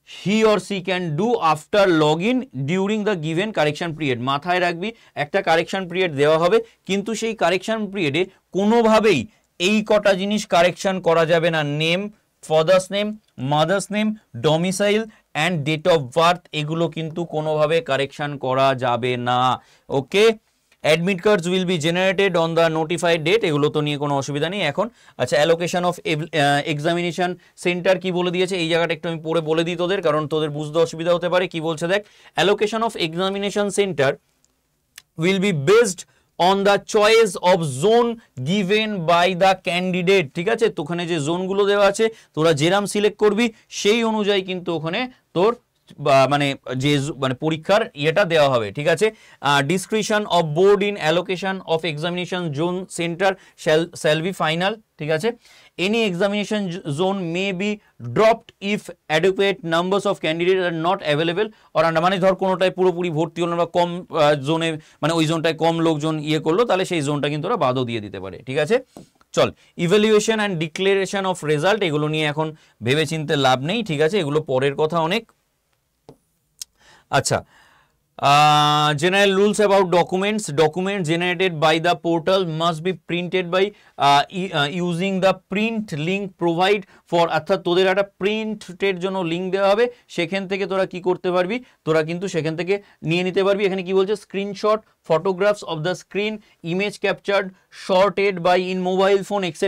he or she can do after login during the given correction period. মাথায় রাখবি একটা correction period দেওয়া হবে, কিন্তু সেই correction পিরিয়ডে কোনোভাবেই এই কটা জিনিস কারেকশন করা যাবে না, name, father's name, mother's name, domicile and date of birth, এগুলো কিন্তু কোনোভাবে কারেকশন করা যাবে না। Okay, admit cards will be generated on the notified date, এগুলো তো নিয়ে কোনো অসুবিধা নেই এখন। আচ্ছা, অ্যালোকেশন অফ এক্সামিনেশন সেন্টার কি বলে দিয়েছে এই জায়গাটা একটু আমি পড়ে বলে দিই তোদের, কারণ তোদের বুঝতে অসুবিধা হতে পারে। কি বলছে দেখ, allocation of examination centre will be based on the choice of zone given by the candidate, ঠিক আছে। তো ওখানে যে জোনগুলো দেওয়া আছে তোরা যেরাম সিলেক্ট করবি সেই অনুযায়ী কিন্তু ওখানে তোর মানে যে মানে পরীক্ষার ইয়েটা দেওয়া হবে, ঠিক আছে। Description of board in allocation of examination zone centre shall be final, ঠিক আছে। Any examination zone may be dropped if adequate numbers of candidate are not available or under, মানে ধর কোনোটায় পুরোপুরি ভর্তি হলো না, কম জোনে মানে ওই জোনটায় কম লোকজন ইয়ে করলো, তাহলে সেই জোনটা কিন্তু ওরা বাদও দিয়ে দিতে পারে, ঠিক আছে। চল, evaluation and declaration of result, এগুলো নিয়ে এখন ভেবে চিনতে লাভ নেই, ঠিক আছে, এগুলো পরের কথা অনেক। আচ্ছা, general rules about documents generated by the portal must be printed by using the print link provide for, অর্থাৎ তোদের একটা প্রিন্টের জন্য লিঙ্ক দেওয়া হবে, সেখান থেকে তোরা কি করতে পারবি, তোরা কিন্তু সেখান থেকে নিয়ে নিতে পারবি। এখানে কি বলছে, screenshot photographs of the screen image captured sorted by in mobile phone etc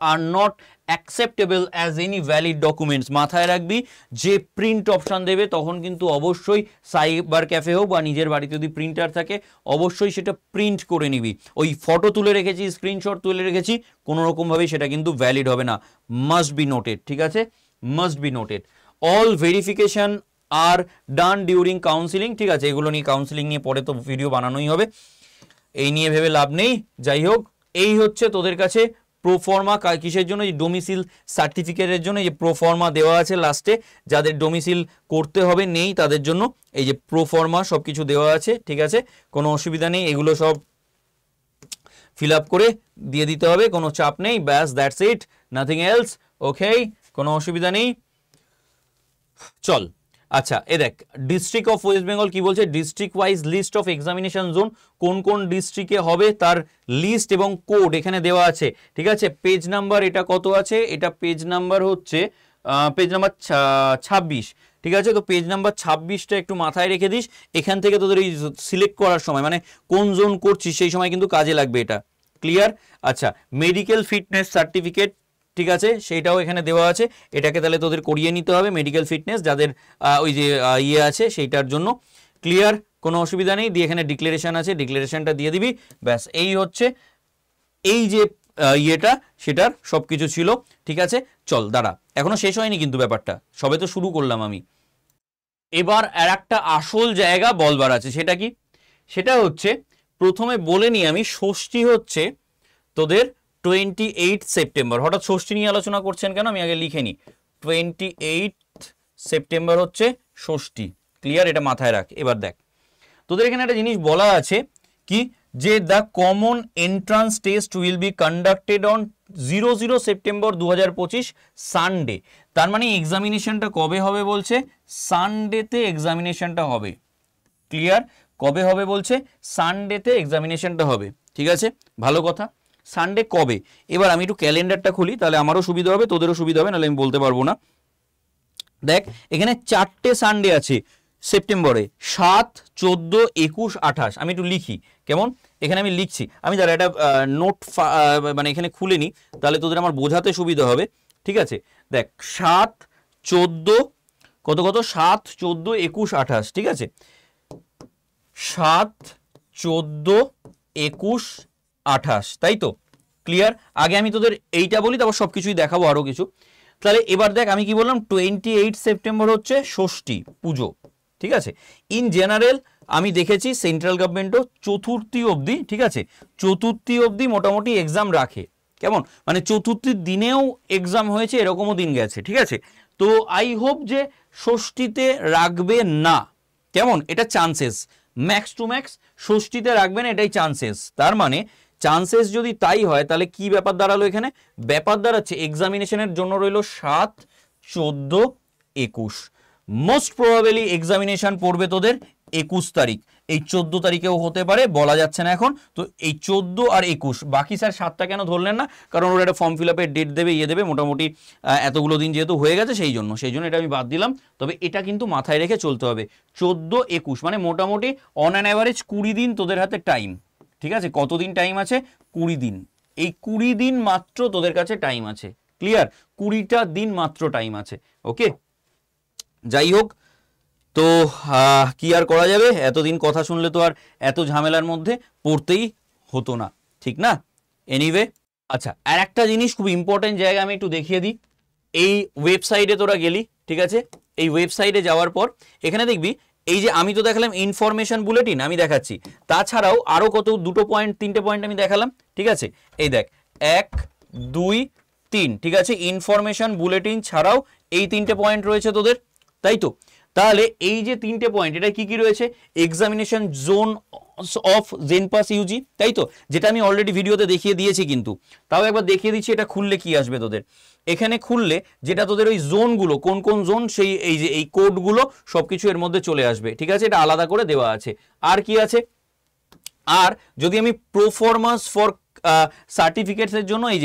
are not acceptable as any valid documents। মাথায় রাখবি যে প্রিন্ট অপশন দেবে তখন কিন্তু অবশ্যই সাইবার ক্যাফে হোক বা নিজের বাড়িতে যদি প্রিন্টার থাকে অবশ্যই সেটা প্রিন্ট করে নিবি। ওই ফটো তুলে রেখেছি, স্ক্রিনশট তুলে রেখেছি, কোনো রকমভাবে সেটা কিন্তু ভ্যালিড হবে না, মাস্ট বি নোটেড, ঠিক আছে, must be noted. All verification are done during counselling, ঠিক আছে, এগুলো নিয়ে কাউন্সিলিং নিয়ে পরে তো ভিডিও বানানোই হবে, এই নিয়ে ভেবে লাভ নেই। যাই হোক, এই হচ্ছে তোদের কাছে প্রোফর্মা, কিসের জন্য, এই ডোমিসিল সার্টিফিকেটের জন্য যে প্রোফর্মা দেওয়া আছে লাস্টে, যাদের ডোমিসিল করতে হবে নেই তাদের জন্য এই যে প্রোফর্মা সব কিছু দেওয়া আছে, ঠিক আছে, কোনো অসুবিধা নেই, এগুলো সব ফিল আপ করে দিয়ে দিতে হবে, কোনো চাপ নেই, ব্যাস, দ্যাটস ইট, নাথিং এলস। ওকে, কোনো অসুবিধা নেই। চল, আচ্ছা, এ দেখ, ডিস্ট্রিক্ট অফ ওয়েস্ট বেঙ্গল কি বলছে, district wise list of examination zone, কোন কোন ডিস্ট্রিক্টে হবে তার লিস্ট এবং কোড এখানে দেওয়া আছে, ঠিক আছে। পেজ নাম্বার এটা কত আছে, এটা পেজ নাম্বার হচ্ছে পেজ নাম্বার 26, ঠিক আছে। তো পেজ নাম্বার 26টা একটু মাথায় রেখে দিস, এখান থেকে তোদের এই সিলেক্ট করার সময় মানে কোন জোন করছিস সেই সময় কিন্তু কাজে লাগবে এটা, ক্লিয়ার। আচ্ছা, মেডিকেল ফিটনেস সার্টিফিকেট, ঠিক আছে, সেইটাও এখানে দেওয়া আছে, এটাকে তাহলে তোদের করিয়ে নিতে হবে, মেডিকেল ফিটনেস যাদের ওই যে ইয়ে আছে সেইটার জন্য, ক্লিয়ার, কোনো অসুবিধা নেই। দিয়ে এখানে ডিক্লারেশন আছে, ডিক্লারেশনটা দিয়ে দিবি, ব্যাস, এই হচ্ছে এই যে ইয়েটা সেটার সব কিছু ছিল, ঠিক আছে। চল, দাঁড়া, এখনো শেষ হয়নি কিন্তু ব্যাপারটা, সবে তো শুরু করলাম আমি। এবার আর একটা আসল জায়গা বলবার আছে, সেটা কি, সেটা হচ্ছে প্রথমে বলে নিই আমি, ষষ্ঠী হচ্ছে তোদের 28 সেপ্টেম্বর। হঠাৎ ষষ্ঠী নিয়ে আলোচনা করছেন কেন, আমি আগে লিখে নিই, 28 সেপ্টেম্বর হচ্ছে ষষ্ঠী, ক্লিয়ার, এটা মাথায় রাখ। এবার দেখ, তোদের এখানে একটা জিনিস বলা আছে কি, যে the common entrance test will be conducted on 00 September 2025 Sunday. তার মানে এক্সামিনেশনটা কবে হবে বলছে, সানডেতে এক্সামিনেশনটা হবে, ক্লিয়ার, কবে হবে বলছে, সানডেতে এক্সামিনেশনটা হবে, ঠিক আছে, ভালো কথা। সানডে কবে, এবার আমি একটু ক্যালেন্ডারটা খুলি, তাহলে আমারও সুবিধা হবে তোদেরও সুবিধা হবে, নাহলে আমি বলতে পারবো না। দেখ, এখানে 4টে সানডে আছে সেপ্টেম্বরে, 7, 14, 21, 28। আমি একটু লিখি কেমন, এখানে আমি লিখছি, আমি যারা এটা নোট মানে এখানে খুলে নিই, তাহলে তোদের আমার বোঝাতে সুবিধা হবে, ঠিক আছে। দেখ, 7, 14, কত কত, 7, 14, 21, 28, ঠিক আছে, 7, 14, 21, 28, তাই তো, ক্লিয়ার। আগে আমি তোদের এইটা বলি, তারপর সব কিছুই দেখাবো আরো কিছু। তাহলে এবার দেখ আমি কি বললাম 28 সেপ্টেম্বর হচ্ছে ষষ্ঠী পুজো, ঠিক আছে। ইন জেনারেল আমি দেখেছি সেন্ট্রাল গভর্নমেন্টও চতুর্থী অবধি, ঠিক আছে, চতুর্থী অবধি মোটামুটি এক্সাম রাখে, কেমন, মানে চতুর্থীর দিনেও এক্সাম হয়েছে এরকমও দিন গেছে, ঠিক আছে। তো আই হোপ যে ষষ্ঠীতে রাখবে না, কেমন, এটা চান্সেস ম্যাক্স টু ম্যাক্স ষষ্ঠীতে রাখবেন, এটাই চান্সেস। তার মানে চান্সেস যদি তাই হয় তাহলে কি ব্যাপার দাঁড়ালো এখানে, ব্যাপার দাঁড়াচ্ছে এক্সামিনেশনের জন্য রইলো 7, 14, 21। মোস্ট প্রবাবলি এক্সামিনেশন পড়বে তোদের 21 তারিখ, এই 14 তারিখেও হতে পারে, বলা যাচ্ছে না এখন। তো এই 14 আর 21, বাকি স্যার 7টা কেন ধরলেন না, কারণ ওরা একটা ফর্ম ফিল আপের ডেট দেবে, দেবে, মোটামুটি এতগুলো দিন যেহেতু হয়ে গেছে সেই জন্য এটা আমি বাদ দিলাম। তবে এটা কিন্তু মাথায় রেখে চলতে হবে, 14, 21 মানে মোটামুটি অন অ্যান অ্যাভারেজ 20 দিন তোদের হাতে টাইম, ঠিক আছে। কতদিন টাইম আছে? 20 দিন। এই 20 দিন মাত্র তোদের কাছে টাইম আছে, ক্লিয়ার, 20টা দিন মাত্র টাইম আছে, ওকে। যাই হোক, তো কি আর করা যাবে, এতদিন কথা শুনলে তো আর এত ঝামেলার মধ্যে পড়তেই হতো না, ঠিক না। এনিওয়ে, আচ্ছা, আর একটা জিনিস খুব ইম্পর্টেন্ট জায়গা আমি একটু দেখিয়ে দিই। এই ওয়েবসাইটে তোরা গেলি, ঠিক আছে, এই ওয়েবসাইটে যাওয়ার পর এখানে দেখবি এই যে আমি তো দেখালাম ইনফরমেশন বুলেটিন, আমি দেখাচ্ছি, তাছাড়াও আরো কত 2 পয়েন্ট 3টে পয়েন্ট আমি দেখালাম, ঠিক আছে। এই দেখ 1, 2, 3, ঠিক আছে, ইনফরমেশন বুলেটিন ছাড়াও এই 3টে পয়েন্ট রয়েছে তোদের, তাই তো। তাহলে এই যে 3টে পয়েন্ট, এটা কি কি রয়েছে, examination zone of JENPAS UG, তাই তো, যেটা আমি অলরেডি ভিডিওতে দেখিয়ে দিয়েছি, কিন্তু তাও একবার দেখিয়ে দিচ্ছি এটা খুললে কি আসবে তোদের। এখানে খুললে যেটা তোদের ওই জোনগুলো, কোন কোন জোন, সেই এই যে এই কোডগুলো সবকিছু এর মধ্যে চলে আসবে, ঠিক আছে, এটা আলাদা করে দেওয়া আছে। আর কি আছে, আর যদি আমি প্রোফরমাস ফর সার্টিফিকেটসের জন্য এই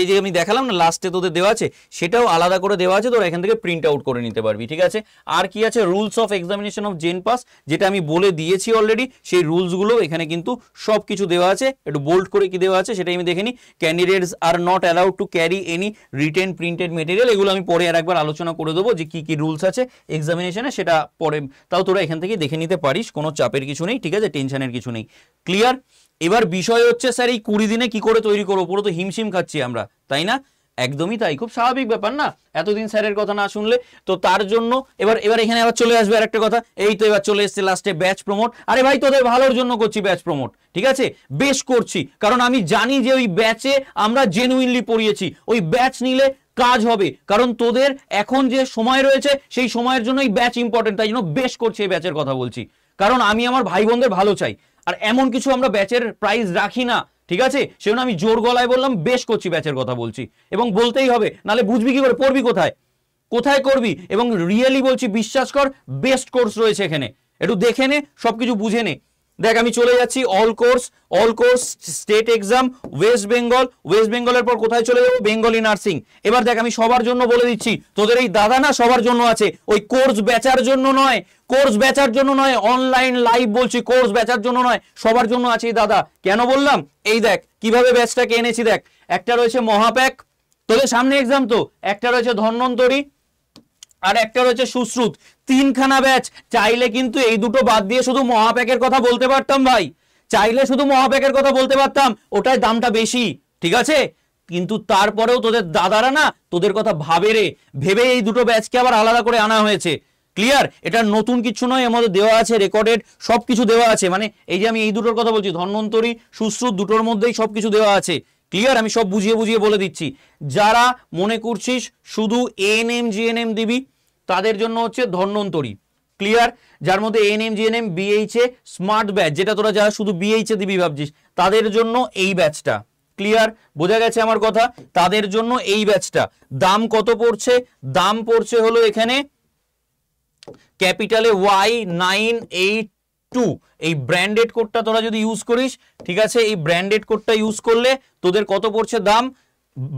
যে আমি দেখালাম না লাস্টে তোদের দেওয়া আছে, সেটাও আলাদা করে দেওয়া আছে, তোরা এখান থেকে প্রিন্ট আউট করে নিতে পারবি, ঠিক আছে। আর কি আছে, রুলস অফ এক্সামিনেশন অফ জেনপাস, যেটা আমি বলে দিয়েছি অলরেডি, সেই রুলসগুলো এখানে কিন্তু সব কিছু দেওয়া আছে। একটু বোল্ড করে কি দেওয়া আছে সেটাই আমি দেখে নিই। Candidates are not allowed to carry any written printed material, এগুলো আমি পরে আর একবার আলোচনা করে দেবো যে কি কি রুলস আছে এক্সামিনেশনে, সেটা পরে, তাও তোরা এখান থেকে দেখে নিতে পারিস, কোনো চাপের কিছু নেই, ঠিক আছে, টেনশনের কিছু নেই, ক্লিয়ার। এবার বিষয় হচ্ছে স্যার এই 20 দিনে কি করে তৈরি করবো, পুরো তো হিমশিম খাচ্ছি আমরা, তাই না। একদমই তাই, খুব স্বাভাবিক ব্যাপার না, এতদিন স্যারের কথা না শুনলে। তো তার জন্য এবার এখানে আবার চলে আসবে আরেকটা কথা, এই তো এবার চলে এসছে লাস্টে ব্যাচ প্রমোট। আরে ভাই তোদের ভালোর জন্য করছি ব্যাচ প্রমোট, ঠিক আছে, বেশ করছি, কারণ আমি জানি যে ওই ব্যাচে আমরা জেনুইনলি পড়িয়েছি, ওই ব্যাচ নিলে কাজ হবে, কারণ তোদের এখন যে সময় রয়েছে সেই সময়ের জন্য এই ব্যাচ ইম্পর্টেন্ট, তাই জন্য বেশ করছি এই ব্যাচের কথা বলছি, কারণ আমি আমার ভাই বোনদের ভালো চাই, আর এমন কিছু আমরা ব্যাচের প্রাইস রাখি না, ঠিক আছে, সেজন্য আমি জোর গলায় বললাম বেশ করছি, ব্যাচের কথা বলছি, এবং বলতেই হবে, নালে বুঝবি কি করে, পড়বি কোথায়, কোথায় করবি, এবং রিয়েলি বলছি বিশ্বাস কর, বেস্ট কোর্স রয়েছে এখানে, একটু দেখে নে, সবকিছু বুঝে নে। দেখ আমি চলে যাচ্ছি all course state exam West বেঙ্গলের পর কোথায় চলে যাবো, বেঙ্গলি নার্সিং। এবার দেখ আমি সবার জন্য বলে দিচ্ছি, তোদের এই দাদা না সবার জন্য আছে, ওই কোর্স বেচার জন্য নয়, অনলাইন লাইভ বলছি, কোর্স বেচার জন্য নয়, সবার জন্য আছে এই দাদা। কেন বললাম, এই দেখ কিভাবে ব্যাচটাকে এনেছি, দেখ একটা রয়েছে মহাপ্যাক, তোদের সামনে এক্সাম তো, একটা রয়েছে ধন্বন্তরী, আর একটা রয়েছে সুশ্রুত, 3খানা ব্যাচ। চাইলে কিন্তু এই দুটো বাদ দিয়ে শুধু মহাপ্যাকের কথা বলতে পারতাম ভাই, চাইলে শুধু মহাপ্যাকের কথা বলতে পারতাম, ওটাই দামটা বেশি, ঠিক আছে, কিন্তু তারপরেও তোদের দাদারা না তোদের কথা ভেবে এই দুটো ব্যাচকে আবার আলাদা করে আনা হয়েছে, ক্লিয়ার। এটা নতুন কিছু নয়, এর মধ্যে দেওয়া আছে রেকর্ডেড, সবকিছু দেওয়া আছে, মানে এই যে আমি এই দুটোর কথা বলছি, ধন্বন্তরী সুশ্রুত, দুটোর মধ্যেই সবকিছু দেওয়া আছে, ক্লিয়ার। আমি সব বুঝিয়ে বলে দিচ্ছি। যারা মনে করছিস শুধু এএনএম জিএনএম দিবি, তাদের জন্য হচ্ছে ধন্বন্তরী, ক্লিয়ার। যার মধ্যে ANM GNM BHA smart batch, যেটা তোরা যারা শুধু বিএইচএ দিবি ভাবছিস, তাদের জন্য এই ব্যাচটা, ক্লিয়ার, বোঝা গেছে আমার কথা, তাদের জন্য এই ব্যাচটা। দাম কত পড়ছে, দাম পড়ছে হলো এখানে ক্যাপিটালে Y982, এই ব্র্যান্ডেড কোডটা তোরা যদি ইউজ করিস, ঠিক আছে, এই ব্র্যান্ডেড কোডটা ইউজ করলে তোদের কত পড়ছে দাম,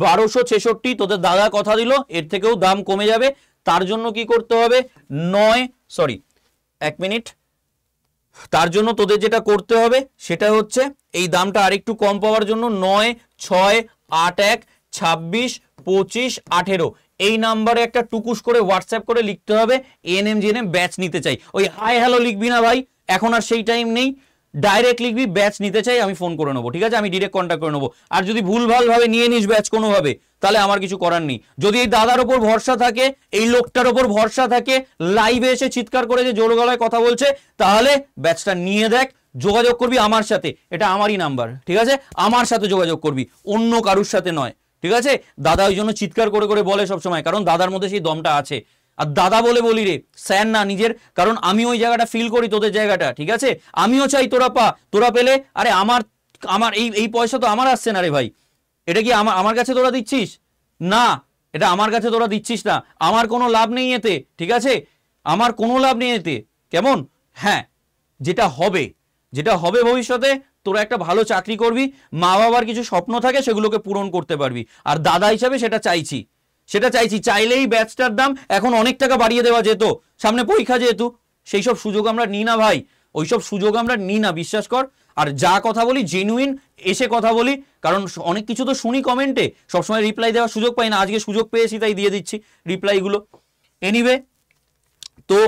1266। তোদের দাদা কথা দিল এর থেকেও দাম কমে যাবে, তার জন্য কি করতে হবে, তার জন্য তোদের যেটা করতে হবে সেটা হচ্ছে এই দামটা আরেকটু কম পাওয়ার জন্য 9681262518 এই নাম্বারে একটা টুকুস করে হোয়াটসঅ্যাপ করে লিখতে হবে এএনএম জিএনএম ব্যাচ নিতে চাই। ওই হাই হ্যালো লিখবি না ভাই, এখন আর সেই টাইম নেই। ডাইরেক্ট লিখবি ব্যাচ নিতে চাই, আমি ফোন করে নেবো, ঠিক আছে, আমি ডিরেক্ট কন্ট্যাক্ট করে নেবো। আর যদি ভুলভাল ভাবে নিয়ে নিস ব্যাচ কোনোভাবে, তাহলে আমার কিছু করার নেই। যদি এই দাদার ওপর ভরসা থাকে, এই লোকটার ওপর ভরসা থাকে, লাইভে এসে চিৎকার করে যে জোর গলায় কথা বলছে, তাহলে ব্যাচটা নিয়ে দেখ, যোগাযোগ করবি আমার সাথে, এটা আমারই নাম্বার, ঠিক আছে, আমার সাথে যোগাযোগ করবি, অন্য কারুর সাথে নয়, ঠিক আছে। দাদা ওই জন্য চিৎকার করে করে বলে সবসময়, কারণ দাদার মধ্যে সেই দমটা আছে। আর দাদা বলে বলি রে, স্যার না নিজের, কারণ আমি ওই জায়গাটা ফিল করি, তোদের জায়গাটা, ঠিক আছে। আমিও চাই তোরা পা, তোরা পেলে, আরে আমার আমার এই পয়সা তো আমার আসছে না রে ভাই, এটা কি আমার কাছে তোরা দিচ্ছিস না, এটা আমার কাছে তোরা দিচ্ছিস না, আমার কোনো লাভ নেই এতে, ঠিক আছে, আমার কোনো লাভ নেই এতে, কেমন। হ্যাঁ, যেটা হবে ভবিষ্যতে, তোরা একটা ভালো চাকরি করবি, মা বাবার কিছু স্বপ্ন থাকে সেগুলোকে পূরণ করতে পারবি, আর দাদা হিসাবে সেটা চাইছি। চাইলেই ব্যাচটার দাম এখন অনেক টাকা বাড়িয়ে দেওয়া যেত, সামনে পরীক্ষা যেহেতু, সেই সব সুযোগ আমরা নিই না ভাই, ওইসব সুযোগ আমরা নিই না, বিশ্বাস কর। আর যা কথা বলি জেনুইন এসে কথা বলি, কারণ অনেক কিছু তো শুনি কমেন্টে, সবসময় রিপ্লাই দেওয়ার সুযোগ পাই না, আজকে সুযোগ পেয়েছি তাই দিয়ে দিচ্ছি রিপ্লাইগুলো। এনিওয়ে, তো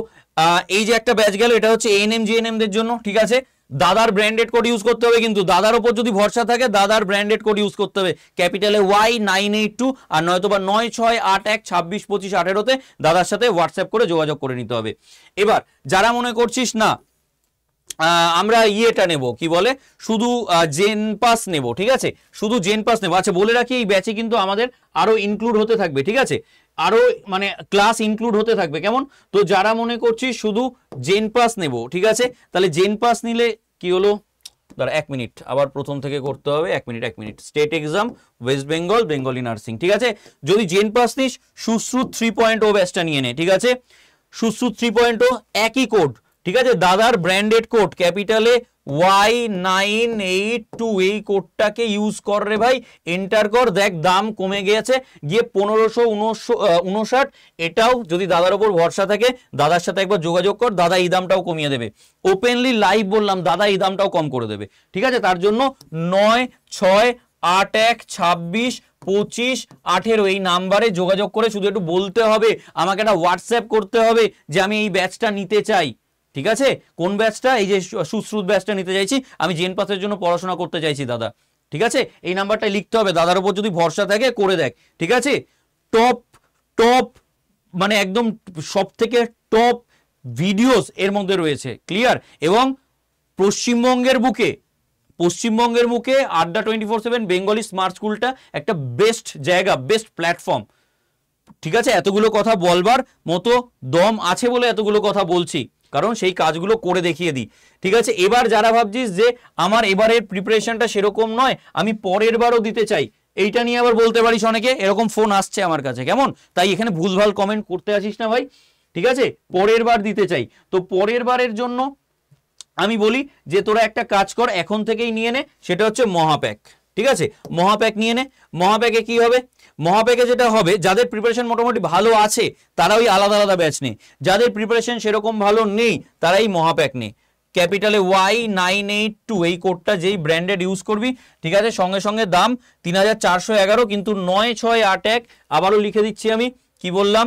এই যে একটা ব্যাচ গেল, এটা হচ্ছে এএনএম জিএনএম দের জন্য, ঠিক আছে। দাদার ব্র্যান্ডেড কোড ইউজ করতে হবে, কিন্তু দাদার ওপর যদি ভরসা থাকে দাদার ব্র্যান্ডেড কোড ইউজ করতে হবে, ক্যাপিটালে Y982 আর নয়তো বা 9681262518 দাদার সাথে হোয়াটসঅ্যাপ করে যোগাযোগ করে নিতে হবে। এবার যারা মনে করছিস না আমরা ইয়েটা নেব, কি বলে, শুধু জেন পাস নেব, ঠিক আছে, শুধু জেন পাস নেব। আচ্ছা বলে রাখি, এই ব্যাচে কিন্তু আমাদের আরো ইনক্লুড হতে থাকবে, ঠিক আছে, আরো মানে ক্লাস ইনক্লুড হতে থাকবে, কেমন। তো যারা মনে করছিস শুধু জেন পাস নেব, ঠিক আছে, তাহলে জেন পাস নিলে কি হলো, দাঁড়া 1 মিনিট, আবার প্রথম থেকে করতে হবে, 1 minute. State exam West Bengal, Bengali nursing, ঠিক আছে। যদি জেন পাস নিস, সুশ্রুত 3.0 ব্যাচটা নিয়ে নে, ঠিক আছে, সুশ্রুত 3.0 একই কোড, ঠিক আছে, দাদার ব্র্যান্ডেড কোড ক্যাপিটালে Y982, এই কোডটাকে ইউজ কর রে ভাই, এন্টার কর, দেখ দাম কমে গিয়েছে গিয়ে 1559। এটাও যদি দাদার উপর ভরসা থাকে, দাদার সাথে একবার যোগাযোগ কর, দাদা এই দামটাও কমিয়ে দেবে, ওপেনলি লাইভ বললাম, দাদা এই দামটাও কম করে দেবে, ঠিক আছে। তার জন্য 9681262518 এই নাম্বারে যোগাযোগ করে শুধু একটু বলতে হবে, আমাকে একটা হোয়াটসঅ্যাপ করতে হবে যে আমি এই ব্যাচটা নিতে চাই, ঠিক আছে। কোন ব্যাচটা, এই যে সুশ্রুত ব্যাচটা নিতে চাইছি, আমি জেন পাসের জন্য পড়াশোনা করতে চাইছি দাদা, ঠিক আছে, এই নাম্বারটা লিখতে হবে, দাদার উপর যদি ভরসা থাকে করে দেখ, ঠিক আছে। টপ মানে একদম সব থেকে টপ ভিডিওস এর মধ্যে রয়েছে, ক্লিয়ার। এবং পশ্চিমবঙ্গের বুকে আড্ডা 24/7 বেঙ্গলি স্মার্ট স্কুলটা একটা বেস্ট জায়গা, বেস্ট প্ল্যাটফর্ম, ঠিক আছে। এতগুলো কথা বলবার মতো দম আছে বলে এতগুলো কথা বলছি, কারণ সেই কাজগুলো করে দেখিয়ে দিই, ঠিক আছে। এবার যারা ভাবছিস যে আমার এবারের প্রিপারেশনটা সেরকম নয়, আমি পরের বারও দিতে চাই, এইটা নিয়ে আবার বলতে পারিস অনেকে, এরকম ফোন আসছে আমার কাছে, কেমন, তাই এখানে ভুলভাল কমেন্ট করতে আসিস না ভাই, ঠিক আছে। পরের বার দিতে চাই, তো পরের বারের জন্য আমি বলি যে তোরা একটা কাজ কর, এখন থেকেই নিয়ে নে, সেটা হচ্ছে মহাপ্যাক, ঠিক আছে। মহাপ্যাক নিয়ে নে। মহাপ্যাকে কি হবে, মহাপ্যাকে যেটা হবে, যাদের প্রিপারেশন মোটামুটি ভালো আছে তারা ওই আলাদা আলাদা ব্যাচ নেই, যাদের প্রিপারেশন সেরকম ভালো নেই তারাই মহাপ্যাক নেই, ক্যাপিটালে Y982 এই কোডটা যেই ব্র্যান্ডেড ইউজ করবি, ঠিক আছে, সঙ্গে সঙ্গে দাম 3411, কিন্তু 9681, আবারও লিখে দিচ্ছি আমি, কি বললাম,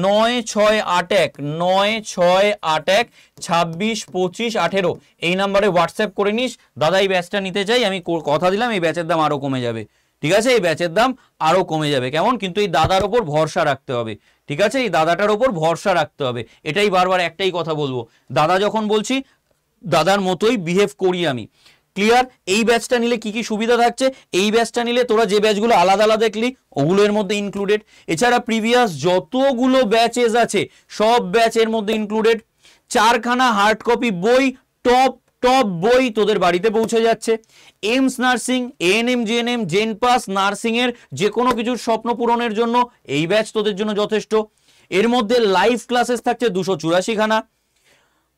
9681 262518 এই নাম্বারে হোয়াটসঅ্যাপ করে নিস, দাদা এই ব্যাচটা নিতে চাই, আমি কথা দিলাম এই ব্যাচের দাম আরো কমে যাবে, ঠিক আছে, এই ব্যাচের দাম আরো কমে যাবে, কেমন। কিন্তু এই দাদার ওপর ভরসা রাখতে হবে, ঠিক আছে, এই দাদাটার ওপর ভরসা রাখতে হবে, এটাই বারবার একটাই কথা বলবো, দাদা যখন বলছি দাদার মতোই বিহেভ করি আমি, ক্লিয়ার। এই ব্যাচটা নিলে কি কি সুবিধা থাকছে, এই ব্যাচটা নিলে তোরা যে ব্যাচগুলো আলাদা আলাদা দেখলি ওগুলো এর মধ্যে ইনক্লুডেড, এছাড়া প্রিভিয়াস যতগুলো ব্যাচেস আছে সব ব্যাচের মধ্যে ইনক্লুডেড, 4খানা হার্ড কপি বই, টপ বই তোদের বাড়িতে পৌঁছে যাচ্ছে, এইমস নার্সিং, এএনএম জিএনএম, জেন পাস, নার্সিং এর যে কোনো কিছুর স্বপ্ন পূরণের জন্য এই ব্যাচ তোদের জন্য যথেষ্ট। এর মধ্যে লাইভ ক্লাসেস থাকছে 284খানা,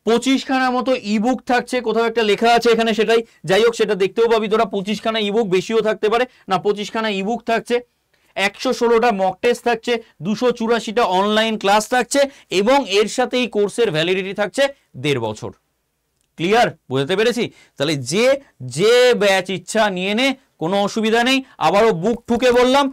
25খানা মতো ইবুক থাকছে, কোথাও একটা লেখা আছে এখানে সেটাই, যাই হোক সেটা দেখতেও পাবি তোরা, 25খানা ইবুক, বেশিও থাকতে পারে না, 25খানা ইবুক থাকছে, 116টা মক টেস্ট থাকছে, 284টা অনলাইন ক্লাস থাকছে, এবং এর সাথে এই কোর্সের ভ্যালিডিটি থাকছে 1.5 বছর, ক্লিয়ার, বুঝতে পেরেছি। তাহলে যে ব্যাচ ইচ্ছা নিয়ে নে, কোনো অসুবিধা নেই। আবারও বুক ঠুকে বললাম,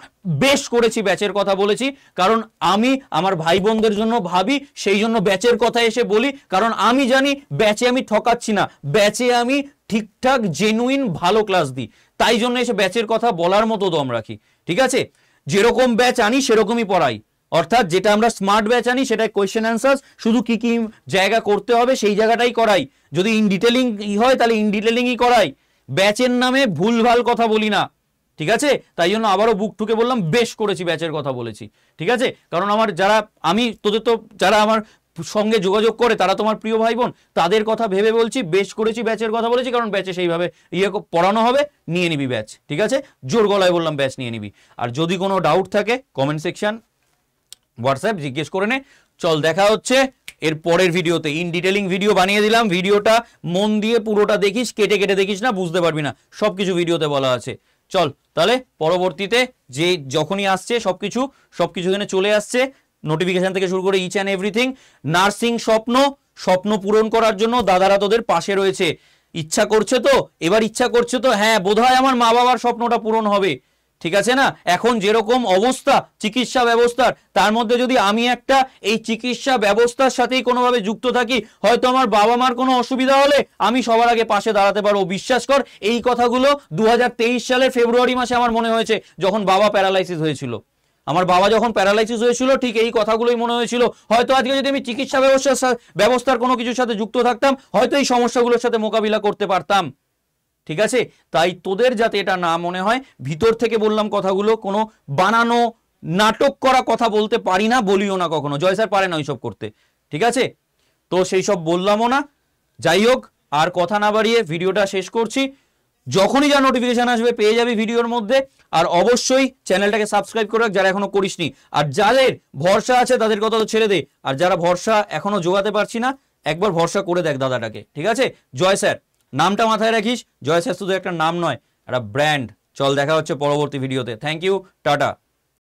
বেশ করেছি ব্যাচের কথা বলেছি, কারণ আমি আমার ভাই বোনদের জন্য ভাবি, সেই জন্য ব্যাচের কথা এসে বলি, কারণ আমি জানি ব্যাচে আমি ঠকাচ্ছি না, ব্যাচে আমি ঠিকঠাক জেনুইন ভালো ক্লাস দিই, তাই জন্য এসে ব্যাচের কথা বলার মতো দম রাখি। ঠিক আছে, যেরকম ব্যাচ আনি সেরকমই পড়াই, অর্থাৎ যেটা আমরা স্মার্ট ব্যাচ আনি সেটা কোয়েশ্চেন অ্যান্সার, শুধু কি কি জায়গা করতে হবে সেই জায়গাটাই করাই। যদি ইন ডিটেলিং হয় তাহলে ইন ডিটেলিংই করাই, ব্যাচের নামে ভুলভাল কথা বলি না। ঠিক আছে, তাই জন্য আবারও বুক ঠুকে বললাম, বেশ করেছি ব্যাচের কথা বলেছি। ঠিক আছে, কারণ আমার যারা তোদের তো যারা আমার সঙ্গে যোগাযোগ করে তারা তোমার প্রিয় ভাই বোন, তাদের কথা ভেবে বলছি, বেশ করেছি ব্যাচের কথা বলেছি, কারণ ব্যাচে সেইভাবে পড়ানো হবে, নিয়ে নিবি ব্যাচ। ঠিক আছে, জোর গলায় বললাম ব্যাচ নিয়ে নিবি। আর যদি কোনো ডাউট থাকে কমেন্ট সেকশন, হোয়াটসঅ্যাপ জিজ্ঞেস করে নে। চল, দেখা হচ্ছে এর পরের ভিডিওতে। ইন ডিটেলিং ভিডিও বানিয়ে দিলাম, ভিডিওটা মন দিয়ে পুরোটা দেখিস, কেটে কেটে দেখিস না, বুঝতে পারবি না, সবকিছু ভিডিওতে বলা আছে। চল তাহলে পরবর্তীতে যে যখনই আসছে সবকিছু এখানে চলে আসছে, নোটিফিকেশন থেকে শুরু করে ইচ অ্যান্ড এভরিথিং। নার্সিং স্বপ্ন পূরণ করার জন্য দাদারা তোদের পাশে রয়েছে। ইচ্ছা করছে তো, এবার ইচ্ছা করছে তো, হ্যাঁ বোধহয় আমার মা বাবার স্বপ্নটা পূরণ হবে। ঠিক আছে না, এখন যেরকম অবস্থা চিকিৎসা ব্যবস্থার, তার মধ্যে যদি আমি একটা এই চিকিৎসা ব্যবস্থার সাথেই কোনোভাবে যুক্ত থাকি, হয়তো আমার বাবা মার কোনো অসুবিধা হলে আমি সবার আগে পাশে দাঁড়াতে পারবো। বিশ্বাস কর, এই কথাগুলো 2023 সালের ফেব্রুয়ারি মাসে আমার মনে হয়েছে, যখন বাবা প্যারালাইসিস হয়েছিল। আমার বাবা যখন প্যারালাইসিস হয়েছিল, ঠিক এই কথাগুলোই মনে হয়েছিল, হয়তো আজকে যদি আমি চিকিৎসা ব্যবস্থার কোনো কিছুর সাথে যুক্ত থাকতাম, হয়তো এই সমস্যাগুলোর সাথে মোকাবিলা করতে পারতাম। ঠিক আছে, তাই তোদের যাতে এটা না মনে হয়, ভিতর থেকে বললাম কথাগুলো, কোনো বানানো নাটক করা কথা বলতে পারি না, বলিও না কখনো। জয় স্যার পারে না ওইসব করতে। ঠিক আছে, তো সেই সব বললামও না। যাই হোক, আর কথা না বাড়িয়ে ভিডিওটা শেষ করছি। যখনই যা নোটিফিকেশন আসবে পেয়ে যাবি ভিডিওর মধ্যে। আর অবশ্যই চ্যানেলটাকে সাবস্ক্রাইব করে রাখ যারা এখনো করিসনি। আর যাদের ভরসা আছে তাদের কথা তো ছেড়ে দে, আর যারা ভরসা এখনো জোগাতে পারছি না, একবার ভরসা করে দেখ দাদাটাকে। ঠিক আছে, জয় স্যার নামটা মাথায় রাখিস, জয় স্যার শুধু একটা নাম নয়, একটা ব্র্যান্ড। চল, দেখা হচ্ছে পরবর্তী ভিডিওতে। Thank you, tata.